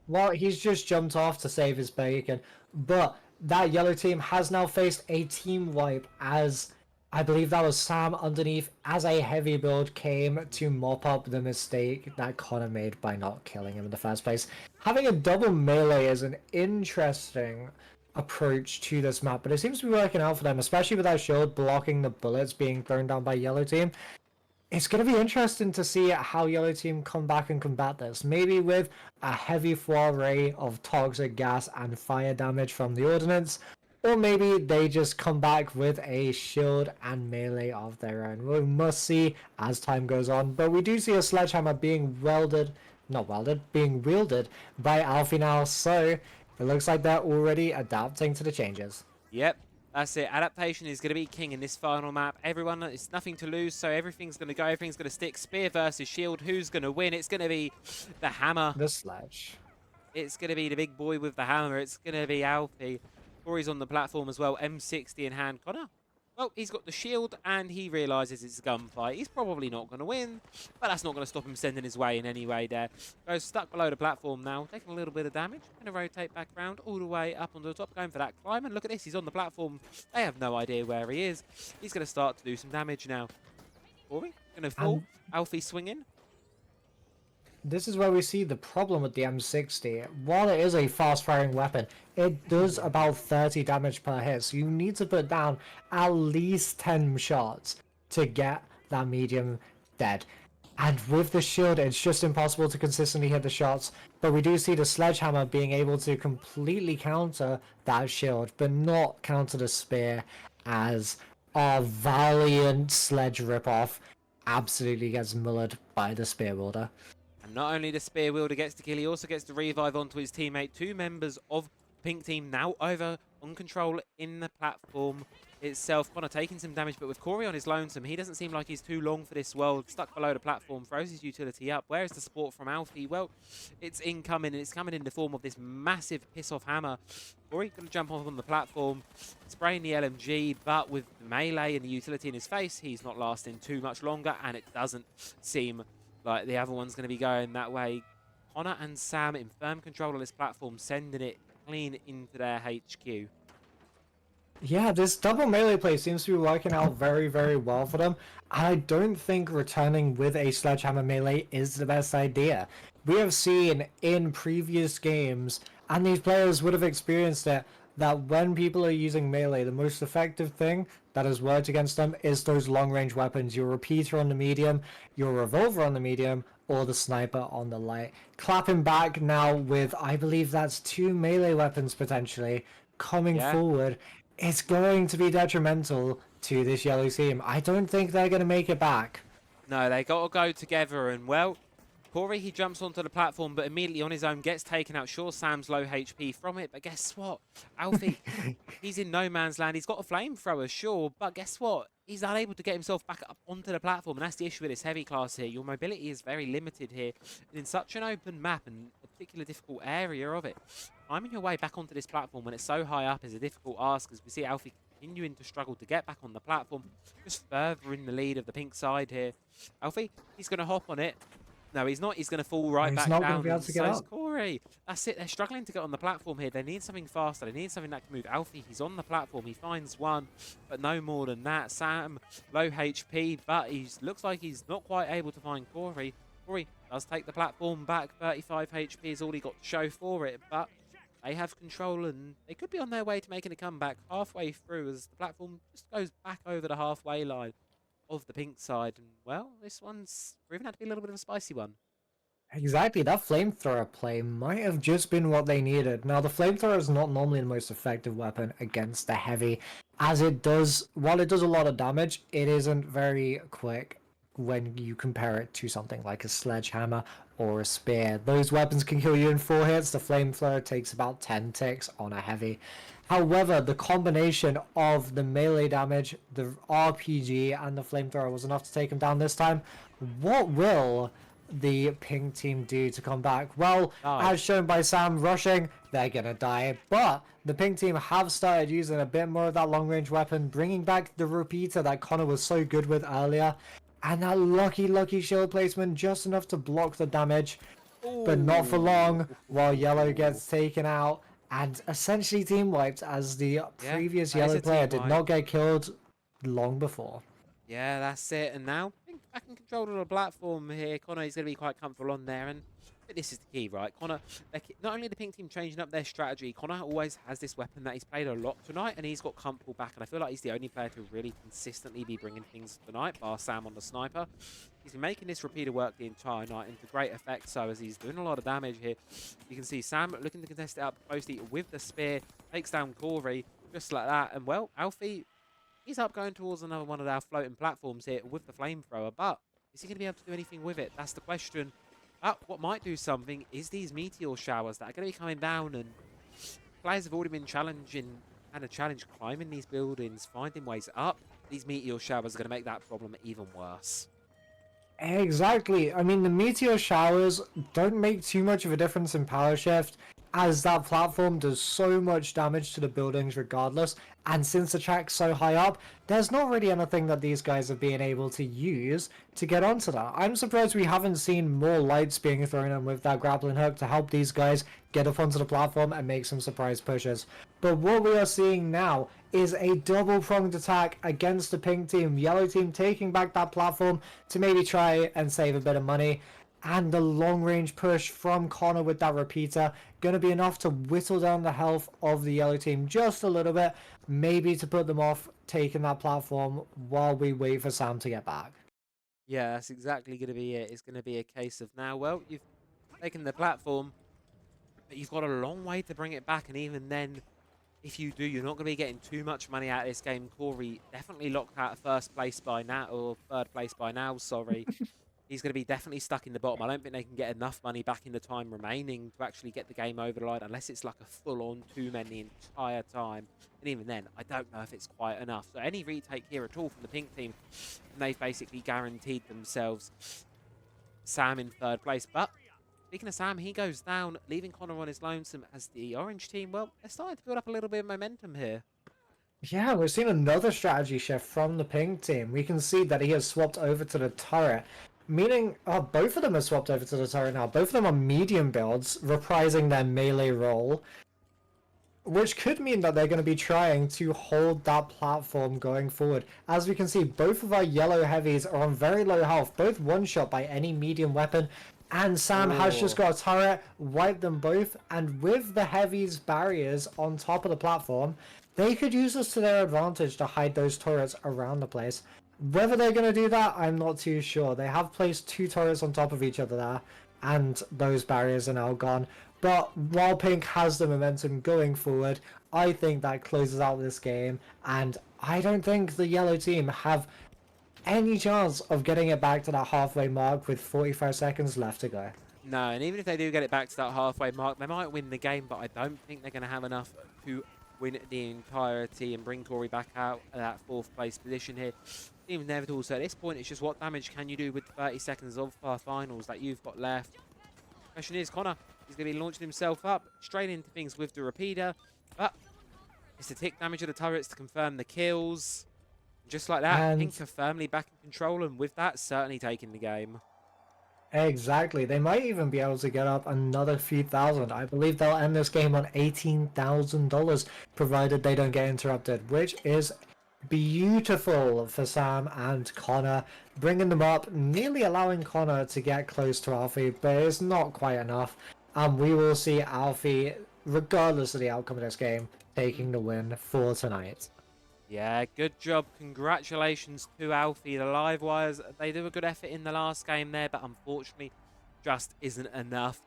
Well, he's just jumped off to save his bacon, but that yellow team has now faced a team wipe, as I believe that was Sam underneath, as a heavy build came to mop up the mistake that Connor made by not killing him in the first place. Having a double melee is an interesting approach to this map, but it seems to be working out for them, especially with that shield blocking the bullets being thrown down by yellow team. It's going to be interesting to see how yellow team come back and combat this. Maybe with a heavy foray of toxic gas and fire damage from the ordnance, or maybe they just come back with a shield and melee of their own. We must see as time goes on. But we do see a sledgehammer being being wielded by Alfie now. So it looks like they're already adapting to the changes. Yep, that's it. Adaptation is going to be king in this final map. Everyone, it's nothing to lose, so everything's going to go. Everything's going to stick. Spear versus shield. Who's going to win? It's going to be the hammer. The sledge. It's going to be the big boy with the hammer. It's going to be Alfie. Corey's on the platform as well. M60 in hand. Connor, well, he's got the shield and he realises it's a gunfight. He's probably not going to win, but that's not going to stop him sending his way in any way there. Goes stuck below the platform now, taking a little bit of damage. Going to rotate back around all the way up onto the top, going for that climb. And look at this, he's on the platform. They have no idea where he is. He's going to start to do some damage now. Corey, going to fall. Alfie swinging. This is where we see the problem with the M60. While it is a fast-firing weapon, it does about 30 damage per hit, so you need to put down at least 10 shots to get that medium dead. And with the shield, it's just impossible to consistently hit the shots, but we do see the sledgehammer being able to completely counter that shield, but not counter the spear, as our valiant sledge ripoff absolutely gets mullered by the spear wielder. And not only the spear wielder gets the kill, he also gets to revive onto his teammate. 2 members of pink team now over on control in the platform itself. Connor taking some damage, but with Corey on his lonesome, he doesn't seem like he's too long for this world. Stuck below the platform, throws his utility up. Where is the support from Alfie? Well, it's incoming, and it's coming in the form of this massive piss-off hammer. Corey going to jump off on the platform, spraying the LMG, but with the melee and the utility in his face, he's not lasting too much longer, and it doesn't seem like the other one's going to be going that way. Connor and Sam in firm control of this platform, sending it clean into their HQ. Yeah, this double melee play seems to be working out very, very well for them. I don't think returning with a sledgehammer melee is the best idea. We have seen in previous games, and these players would have experienced it, that when people are using melee, the most effective thing that has worked against them is those long range weapons. Your repeater on the medium, your revolver on the medium, or the sniper on the light. Clapping back now with, I believe that's 2 melee weapons potentially coming Yeah. forward, it's going to be detrimental to this yellow team. I don't think they're going to make it back. No, they got to go together, and well, Corey, he jumps onto the platform, but immediately on his own gets taken out. Sure, Sam's low HP from it, but guess what? Alfie, he's in no man's land. He's got a flamethrower, sure, but guess what? He's unable to get himself back up onto the platform, and that's the issue with this heavy class here. Your mobility is very limited here, and in such an open map and a particular difficult area of it, finding your way back onto this platform when it's so high up is a difficult ask, as we see Alfie continuing to struggle to get back on the platform, just further in the lead of the pink side here. Alfie, he's going to hop on it. No, he's not. He's going to fall right back not down. going to be able to get up. Corey. That's it. They're struggling to get on the platform here. They need something faster. They need something that can move. Alfie, he's on the platform. He finds one, but no more than that. Sam, low HP, but he looks like he's not quite able to find Corey. Corey does take the platform back. 35 HP is all he got to show for it, but they have control and they could be on their way to making a comeback halfway through as the platform just goes back over the halfway line of the pink side. And, well, this one's proving out to be a little bit of a spicy one. Exactly, that flamethrower play might have just been what they needed. Now, the flamethrower is not normally the most effective weapon against the heavy, as it does, while it does a lot of damage, it isn't very quick when you compare it to something like a sledgehammer or a spear. Those weapons can kill you in 4 hits. The flamethrower takes about 10 ticks on a heavy. However, the combination of the melee damage, the RPG, and the flamethrower was enough to take him down this time. What will the pink team do to come back? Well, as shown by Sam rushing, they're gonna die. But the pink team have started using a bit more of that long range weapon, bringing back the repeater that Connor was so good with earlier. And that lucky shield placement, just enough to block the damage, but not for long, while yellow gets taken out and essentially team wiped, as the previous yellow player did not get killed long before. Yeah, that's it. And now, Pink back in control of the platform here. Connor is going to be quite comfortable on there. And I think this is the key, right? Connor, not only the pink team changing up their strategy, Connor always has this weapon that he's played a lot tonight, and he's got comfortable back. And I feel like he's the only player to really consistently be bringing things tonight, bar Sam on the sniper. He's been making this repeater work the entire night into great effect. So as he's doing a lot of damage here, you can see Sam looking to contest it up closely with the spear, takes down Corey, just like that. And, well, Alfie, he's up going towards another one of our floating platforms here with the flamethrower, but is he going to be able to do anything with it? That's the question. But what might do something is these meteor showers that are going to be coming down, and players have already been challenging and a challenge climbing these buildings, finding ways up. These meteor showers are going to make that problem even worse. Exactly. I mean, the meteor showers don't make too much of a difference in power shift, as that platform does so much damage to the buildings regardless, and since the track's so high up, there's not really anything that these guys have been able to use to get onto that. I'm surprised we haven't seen more lights being thrown in with that grappling hook to help these guys get up onto the platform and make some surprise pushes. But what we are seeing now is a double-pronged attack against the pink team. Yellow team taking back that platform to maybe try and save a bit of money. And the long-range push from Connor with that repeater going to be enough to whittle down the health of the yellow team just a little bit, maybe to put them off taking that platform while we wait for Sam to get back. Yeah, that's exactly going to be it. It's going to be a case of now, well, you've taken the platform, but you've got a long way to bring it back, and even then, if you do, you're not going to be getting too much money out of this game. Corey definitely locked out of first place by now, or third place by now, sorry. He's going to be definitely stuck in the bottom. I don't think they can get enough money back in the time remaining to actually get the game over the line, unless it's like a full-on 2-men the entire time. And even then, I don't know if it's quite enough. So any retake here at all from the pink team, and they've basically guaranteed themselves Sam in third place. But speaking of Sam, he goes down, leaving Connor on his lonesome as the orange team, well, they're starting to build up a little bit of momentum here. Yeah, we've seen another strategy shift from the pink team. We can see that he has swapped over to the turret. Meaning, both of them are swapped over to the turret now. Both of them are medium builds, reprising their melee role. which could mean that they're going to be trying to hold that platform going forward. As we can see, both of our yellow heavies are on very low health, both one shot by any medium weapon, and Sam has just got a turret, wiped them both, and with the heavies barriers on top of the platform, they could use this to their advantage to hide those turrets around the place. Whether they're going to do that, I'm not too sure. They have placed 2 turrets on top of each other there, and those barriers are now gone. But while Pink has the momentum going forward, I think that closes out this game, and I don't think the yellow team have any chance of getting it back to that halfway mark with 45 seconds left to go. No, and even if they do get it back to that halfway mark, they might win the game, but I don't think they're going to have enough to win the entirety and bring Corey back out of that 4th place position here. Even inevitable, so at this point, it's just what damage can you do with 30 seconds of finals that you've got left. Question is, Connor, he's going to be launching himself up straight into things with the repeater, but it's the tick damage of the turrets to confirm the kills. Just like that, Pink are firmly back in control, and with that, certainly taking the game. Exactly. They might even be able to get up another few thousand. I believe they'll end this game on $18,000, provided they don't get interrupted, which is beautiful for Sam and Connor, bringing them up, nearly allowing Connor to get close to Alfie, but it's not quite enough. And we will see Alfie, regardless of the outcome of this game, taking the win for tonight. Yeah, good job. Congratulations to Alfie. The Livewires, they do a good effort in the last game there, but unfortunately just isn't enough.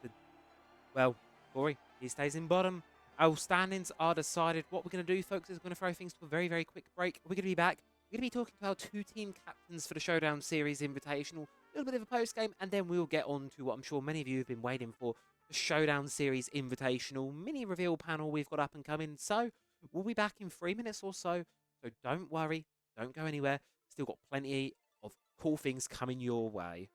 Well, Corey, he stays in bottom. Our standings are decided. What we're going to do, folks, is we're going to throw things to a very, very quick break. We're going to be back. We're going to be talking to our 2 team captains for the Showdown Series Invitational. A little bit of a post-game, and then we'll get on to what I'm sure many of you have been waiting for, the Showdown Series Invitational mini reveal panel we've got up and coming. So we'll be back in 3 minutes or so. So don't worry, don't go anywhere. Still got plenty of cool things coming your way.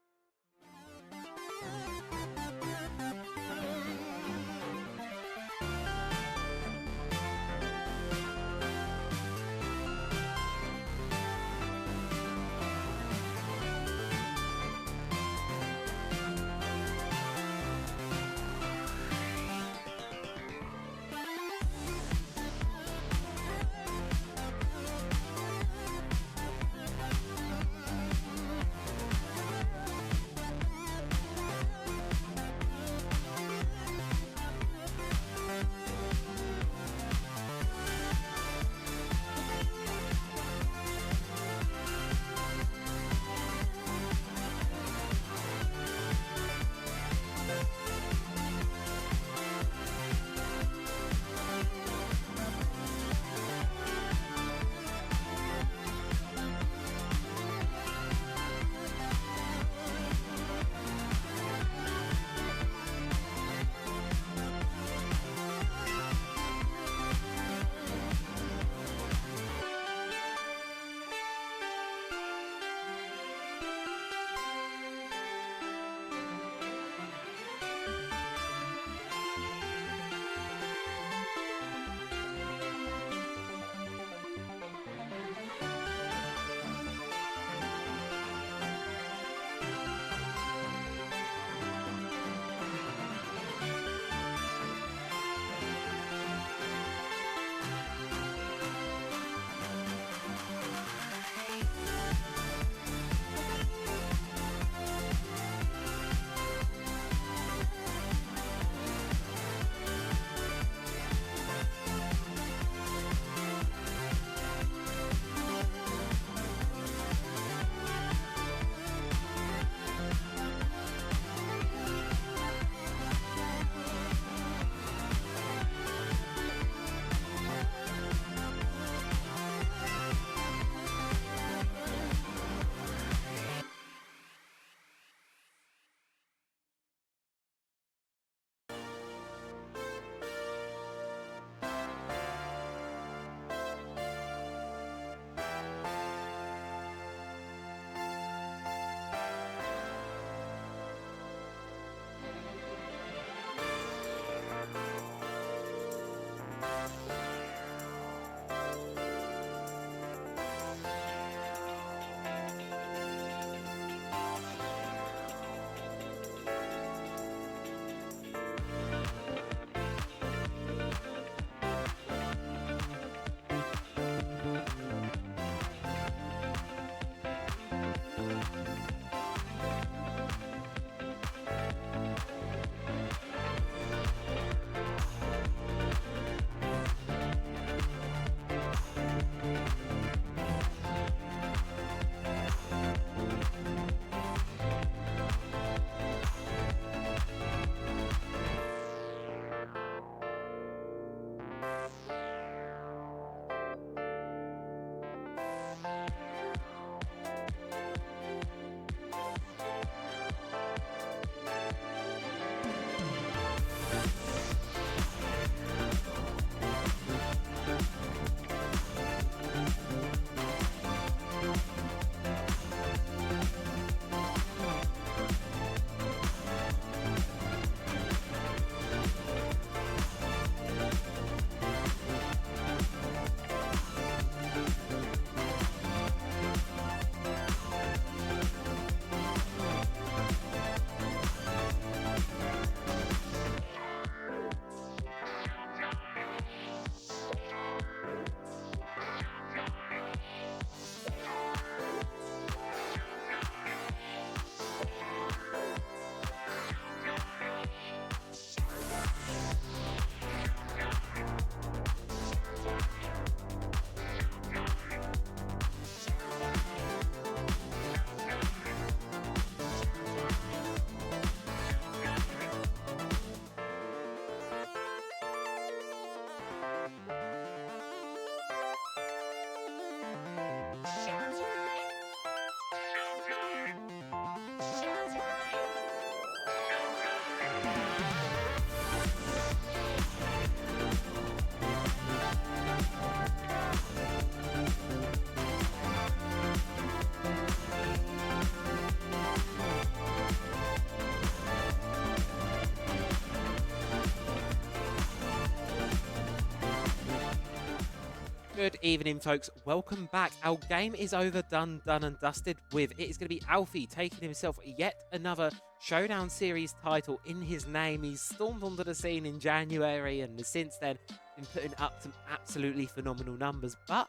Good evening, folks. Welcome back. Our game is over, done and dusted with. It is going to be Alfie taking himself yet another Showdown Series title in his name. He's stormed onto the scene in January and has since then been putting up some absolutely phenomenal numbers. But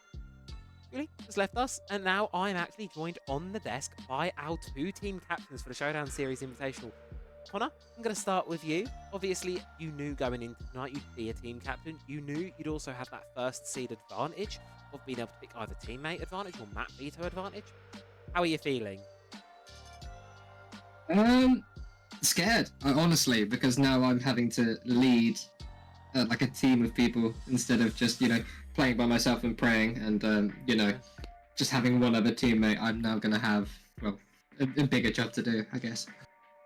really has left us, and now I'm actually joined on the desk by our two team captains for the Showdown Series Invitational. Connor, I'm going to start with you. Obviously, you knew going into tonight you'd be a team captain. You knew you'd also have that first seed advantage of being able to pick either teammate advantage or map veto advantage. How are you feeling? Scared, honestly, because now I'm having to lead like a team of people instead of just, playing by myself and praying and, just having one other teammate. I'm now going to have, well, a bigger job to do, I guess.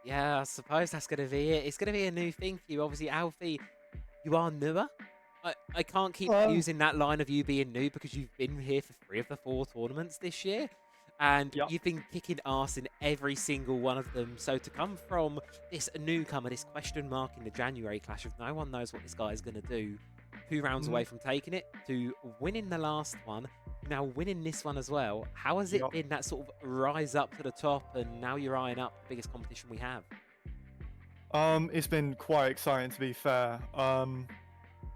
Yeah, I suppose that's going to be it. It's going to be a new thing for you. Obviously, Alfie, you are newer. I can't keep using that line of you being new because you've been here for 3 of the 4 tournaments this year. And you've been kicking ass in every single one of them. So to come from this newcomer, this question mark in the January clash of no one knows what this guy is going to do, 2 rounds away from taking it, to winning the last one, now winning this one as well. How has it been, that sort of rise up to the top, and now you're eyeing up the biggest competition we have? It's been quite exciting, to be fair.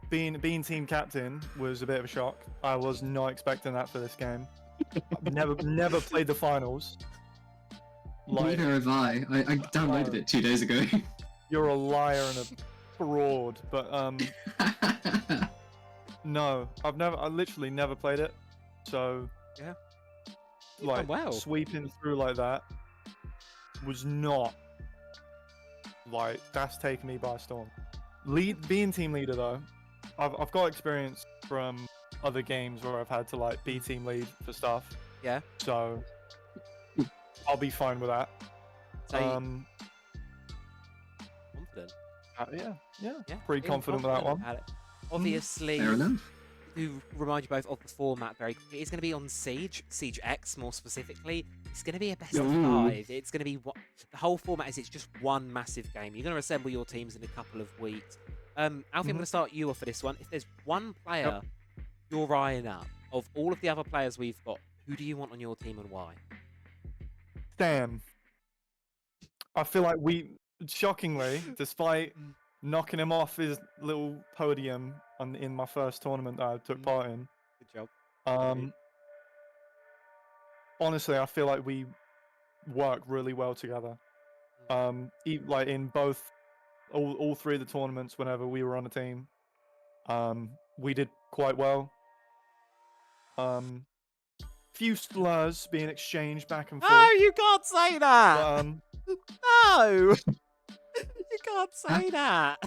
Being team captain was a bit of a shock. I was not expecting that for this game. I've never played the finals. Neither have I. I downloaded it 2 days ago. You're a liar and a fraud, but no, I literally never played it. So yeah, sweeping through like that was not that's taken me by storm. Being team leader though, I've got experience from other games where I've had to be team lead for stuff. Yeah. So I'll be fine with that. So confident. Yeah. Pretty confident with that one. Obviously, fair enough. To remind you both of the format very quickly, it's going to be on Siege X more specifically. It's going to be a best of 5. It's going to be the whole format is it's just one massive game. You're going to assemble your teams in a couple of weeks. Alfie, I'm going to start you off for this one. If there's one player you're eyeing up of all of the other players we've got, who do you want on your team and why? Damn. I feel like shockingly, despite knocking him off his little podium in my first tournament that I took part in. Good job. Honestly, I feel like we work really well together. In both, all 3 of the tournaments, whenever we were on a team, we did quite well. Few slurs being exchanged back and forth. No, you can't say that. No, you can't say that.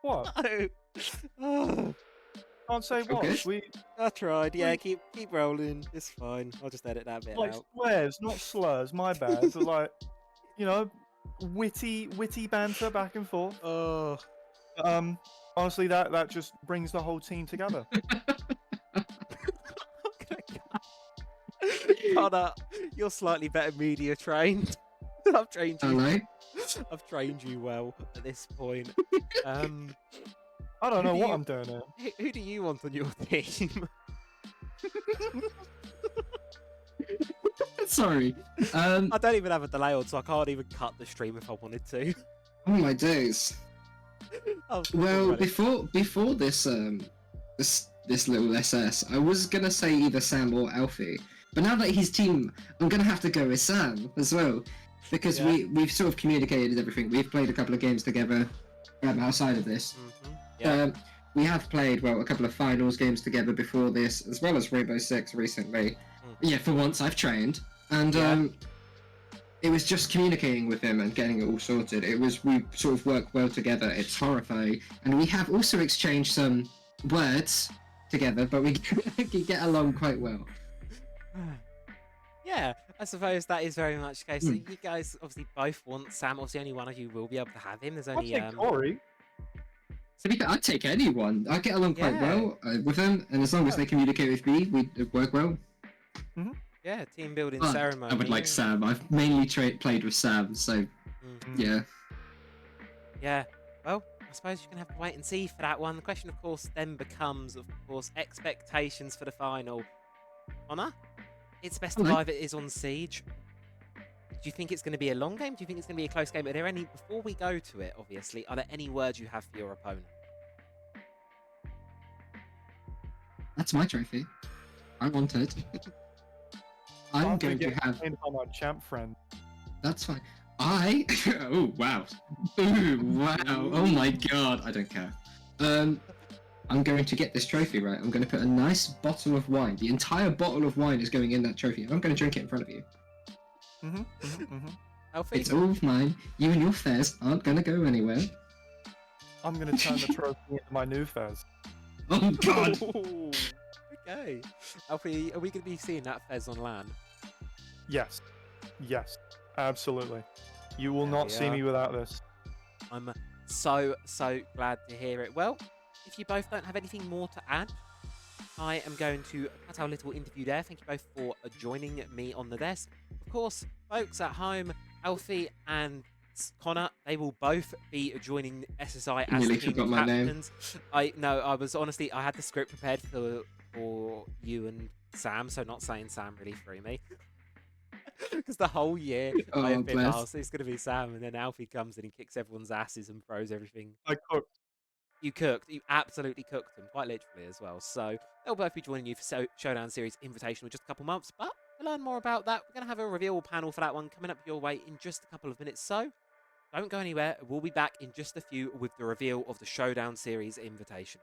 What? No. Oh. Can't say what? Okay. I tried. Yeah, keep rolling. It's fine. I'll just edit that bit out. Swears, not slurs. My bad. But witty banter back and forth. Oh. Honestly, that just brings the whole team together. Connor, you're slightly better media trained. I've trained you. Hello? I've trained you well at this point. I don't know what I'm doing here. Who do you want on your team? Sorry. I don't even have a delay on, so I can't even cut the stream if I wanted to. Oh my days. Well, before this this little SS, I was gonna say either Sam or Alfie, but now that he's team, I'm gonna have to go with Sam as well, because we've sort of communicated everything. We've played a couple of games together outside of this. We have played a couple of finals games together before this, as well as Rainbow Six recently. Yeah, for once I've trained, and it was just communicating with him and getting it all sorted. We sort of work well together. It's horrifying, and we have also exchanged some words together, but we get along quite well. Yeah, I suppose that is very much the case. So you guys obviously both want Sam. Obviously, only one of you will be able to have him. There's only Corey. To be fair, I'd take anyone. I get along quite well with them, and as long as they communicate with me, we work well. Yeah, team building But ceremony. I would like Sam. I've mainly played with Sam, so yeah. Yeah, well, I suppose you're going to have to wait and see for that one. The question, of course, then becomes, of course, expectations for the final. Honor, it's best of Hello. 5. It is on Siege. Do you think it's going to be a long game? Do you think it's going to be a close game? Are there any, before we go to it, obviously, are there any words you have for your opponent? That's my trophy. I want it. I'm going to have. On my champ friend. That's fine. Oh wow. Ooh wow. Oh my god. I don't care. I'm going to get this trophy right. I'm going to put a nice bottle of wine. The entire bottle of wine is going in that trophy. I'm going to drink it in front of you. Alfie? It's all of mine. You and your fairs aren't going to go anywhere. I'm gonna turn the trophy into my new fez. Oh god. Ooh, okay. Alfie, are we going to be seeing that Fez on land? Yes, yes, absolutely. You will There not we see are. me without this. I'm so glad to hear it. Well, if you both don't have anything more to add, I am going to cut our little interview there. Thank you both for joining me on the desk. Of course, folks at home, Alfie and Connor, they will both be joining SSI as Nearly team forgot my name. captains. I had the script prepared for you and Sam, so not saying Sam really threw me. Because the whole year I Oh, have been bless. asked, it's going to be Sam, and then Alfie comes in and kicks everyone's asses and throws everything. I cooked. You cooked. You absolutely cooked them, quite literally as well. So they'll both be joining you for Showdown Series Invitational in just a couple months. But to learn more about that, we're going to have a reveal panel for that one coming up your way in just a couple of minutes. So don't go anywhere. We'll be back in just a few with the reveal of the Showdown Series Invitation.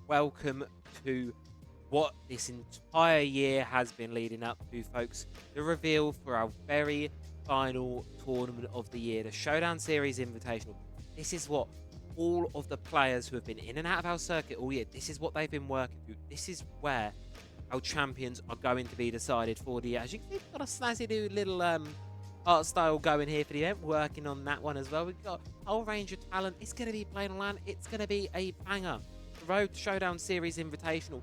Welcome to what this entire year has been leading up to, folks. The reveal for our very final tournament of the year, the Showdown Series Invitational. This is what all of the players who have been in and out of our circuit all year, this is what they've been working through. This is where our champions are going to be decided for the year. As you can see, we've got a snazzy new little art style going here for the event, working on that one as well. We've got a whole range of talent. It's going to be playing on LAN. It's going to be a banger. The Road to Showdown Series Invitational.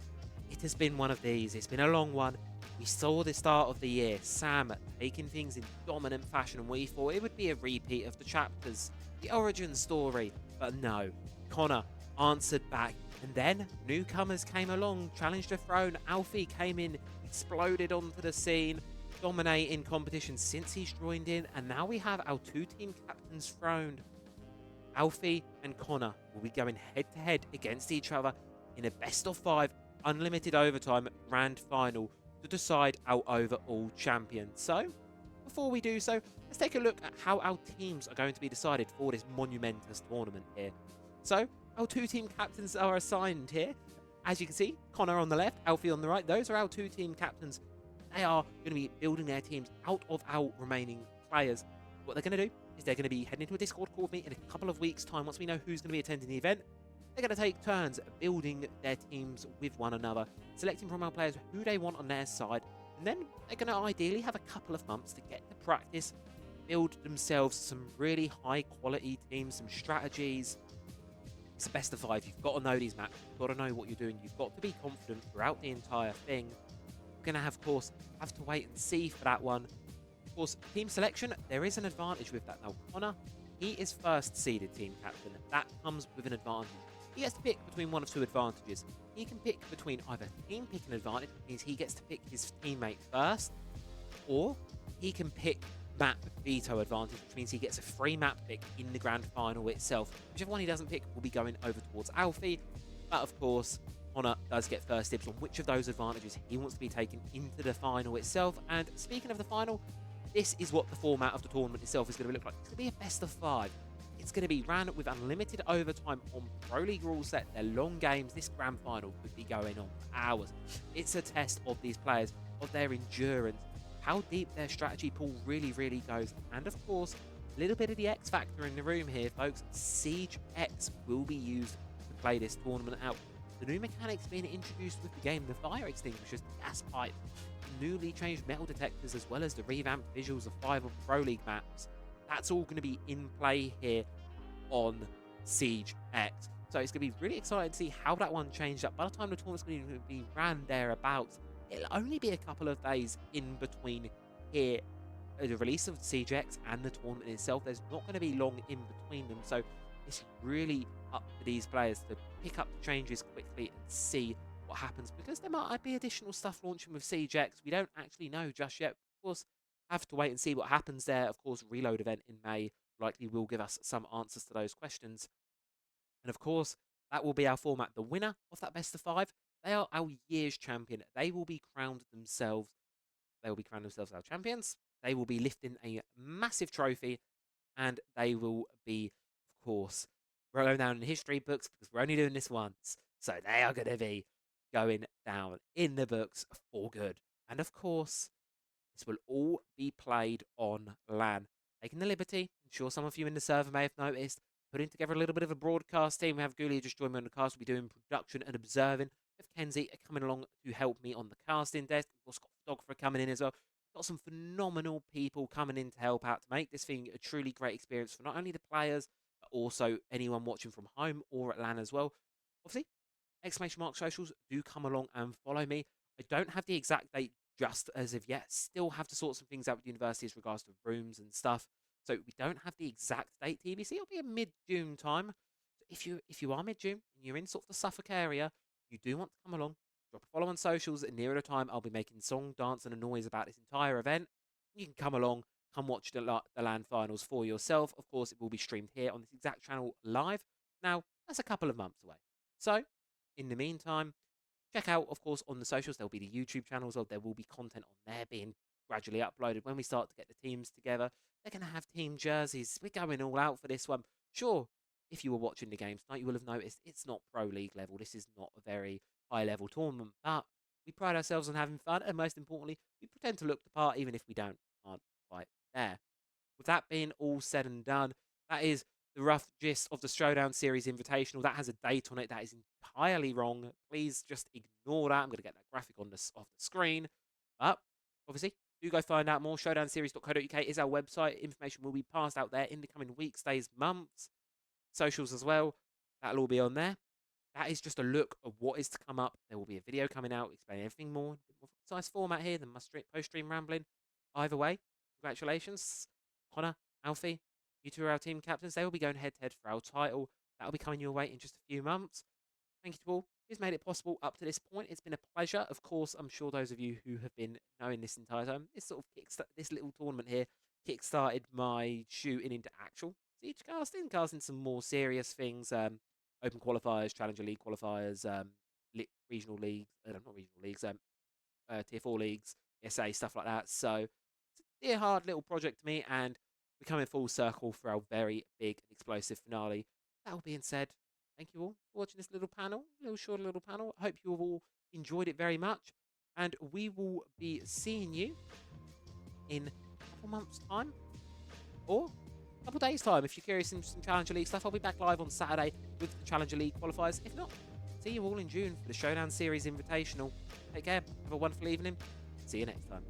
It has been one of these. It's been a long one. We saw the start of the year, Sam taking things in dominant fashion, and we thought it would be a repeat of the chapters, the origin story. But no, Connor answered back. And then newcomers came along, challenged the throne. Alfie came in, exploded onto the scene, dominating competition since he's joined in. And now we have our two team captains throned. Alfie and Connor will be going head to head against each other in a best of 5 unlimited overtime grand final to decide our overall champion. So before we do so, let's take a look at how our teams are going to be decided for this monumentous tournament here. So our two team captains are assigned here. As you can see, Connor on the left, Alfie on the right. Those are our two team captains. They are going to be building their teams out of our remaining players. What they're going to do is they're going to be heading into a Discord call with me in a couple of weeks' time. Once we know who's going to be attending the event, they're going to take turns building their teams with one another, selecting from our players who they want on their side, and then they're going to ideally have a couple of months to get to practice, build themselves some really high quality teams, some strategies. It's a best of 5. You've got to know these maps. You've got to know what you're doing. You've got to be confident throughout the entire thing. We're going to have to wait and see for that one. Of course, team selection, there is an advantage with that. Now, Connor, he is first seeded team captain. That comes with an advantage. He gets to pick between one of 2 advantages. He can pick between either team picking advantage, which means he gets to pick his teammate first, or he can pick map veto advantage, which means he gets a free map pick in the grand final itself. Whichever one he doesn't pick will be going over towards Alfie, but of course Connor does get first dibs on which of those advantages he wants to be taken into the final itself. And speaking of the final, this is what the format of the tournament itself is going to look like. It's going to be a best of 5. It's going to be ran with unlimited overtime on Pro League rules set. They're long games. This grand final could be going on for hours. It's a test of these players, of their endurance, how deep their strategy pool really, really goes. And of course, a little bit of the X factor in the room here, folks. Siege X will be used to play this tournament out. The new mechanics being introduced with the game, the fire extinguishers, the gas pipe, the newly changed metal detectors, as well as the revamped visuals of 5 of Pro League maps. That's all going to be in play here on Siege X. So it's going to be really exciting to see how that one changed up. By the time the tournament's going to be ran thereabouts, it'll only be a couple of days in between here, the release of Siege X and the tournament itself. There's not going to be long in between them. So it's really up to these players to pick up the changes quickly and see what happens, because there might be additional stuff launching with Siege X. We don't actually know just yet. Of course, have to wait and see what happens there. Of course, Reload event in May likely will give us some answers to those questions. And of course, that will be our format. The winner of that best of 5, they are our year's champion. They will be crowned themselves. They will be crowned themselves our champions. They will be lifting a massive trophy, and they will be, of course, going down in history books, because we're only doing this once. So they are going to be going down in the books for good. And of course, this will all be played on LAN. Taking the liberty, I'm sure some of you in the server may have noticed, putting together a little bit of a broadcast team. We have Ghoulie just joined me on the cast. We'll be doing production and observing. We have Kenzie coming along to help me on the casting desk. We've also got Dogfra coming in as well. We've got some phenomenal people coming in to help out to make this thing a truly great experience for not only the players, but also anyone watching from home or at LAN as well. Obviously, !! socials, do come along and follow me. I don't have the exact date just as of yet. Still have to sort some things out with university as regards to rooms and stuff. So we don't have the exact date TBC. It'll be a mid-June time. So if you are mid-June and you're in sort of the Suffolk area, you do want to come along, drop a follow on socials, and nearer the time I'll be making song, dance, and a noise about this entire event. You can come along, come watch the LAN finals for yourself. Of course, it will be streamed here on this exact channel live. Now, that's a couple of months away. So, in the meantime, check out, of course, on the socials. There'll be the YouTube channels. There will be content on there being gradually uploaded. When we start to get the teams together, they're going to have team jerseys. We're going all out for this one. Sure, if you were watching the games tonight, you will have noticed it's not Pro League level. This is not a very high-level tournament, but we pride ourselves on having fun, and most importantly, we pretend to look the part even if we aren't quite there. With that being all said and done, that is the rough gist of the Showdown Series Invitational. That has a date on it that is entirely wrong. Please just ignore that. I'm going to get that graphic on off the screen. But obviously, do go find out more. Showdownseries.co.uk is our website. Information will be passed out there in the coming weeks, days, months. Socials as well. That'll all be on there. That is just a look of what is to come up. There will be a video coming out explaining everything more, a bit more concise format here than my post-stream rambling. Either way, congratulations, Connor, Alfie. You two are our team captains. They will be going head-to-head for our title. That'll be coming your way in just a few months. Thank you to all who's made it possible up to this point. It's been a pleasure. Of course, I'm sure those of you who have been knowing this entire time, this sort of this little tournament here kick-started my shooting into actual Siege casting some more serious things. Open qualifiers, Challenger League qualifiers, regional leagues, not regional leagues, Tier 4 leagues, SA, stuff like that. So it's a dear hard little project to me, and we're coming full circle for our very big and explosive finale. That all being said, thank you all for watching this little short little panel. I hope you have all enjoyed it very much, and we will be seeing you in a couple months' time, or couple days' time. If you're curious in some Challenger League stuff, I'll be back live on Saturday with the Challenger League qualifiers. If not, see you all in June for the Showdown Series Invitational. Take care. Have a wonderful evening. See you next time.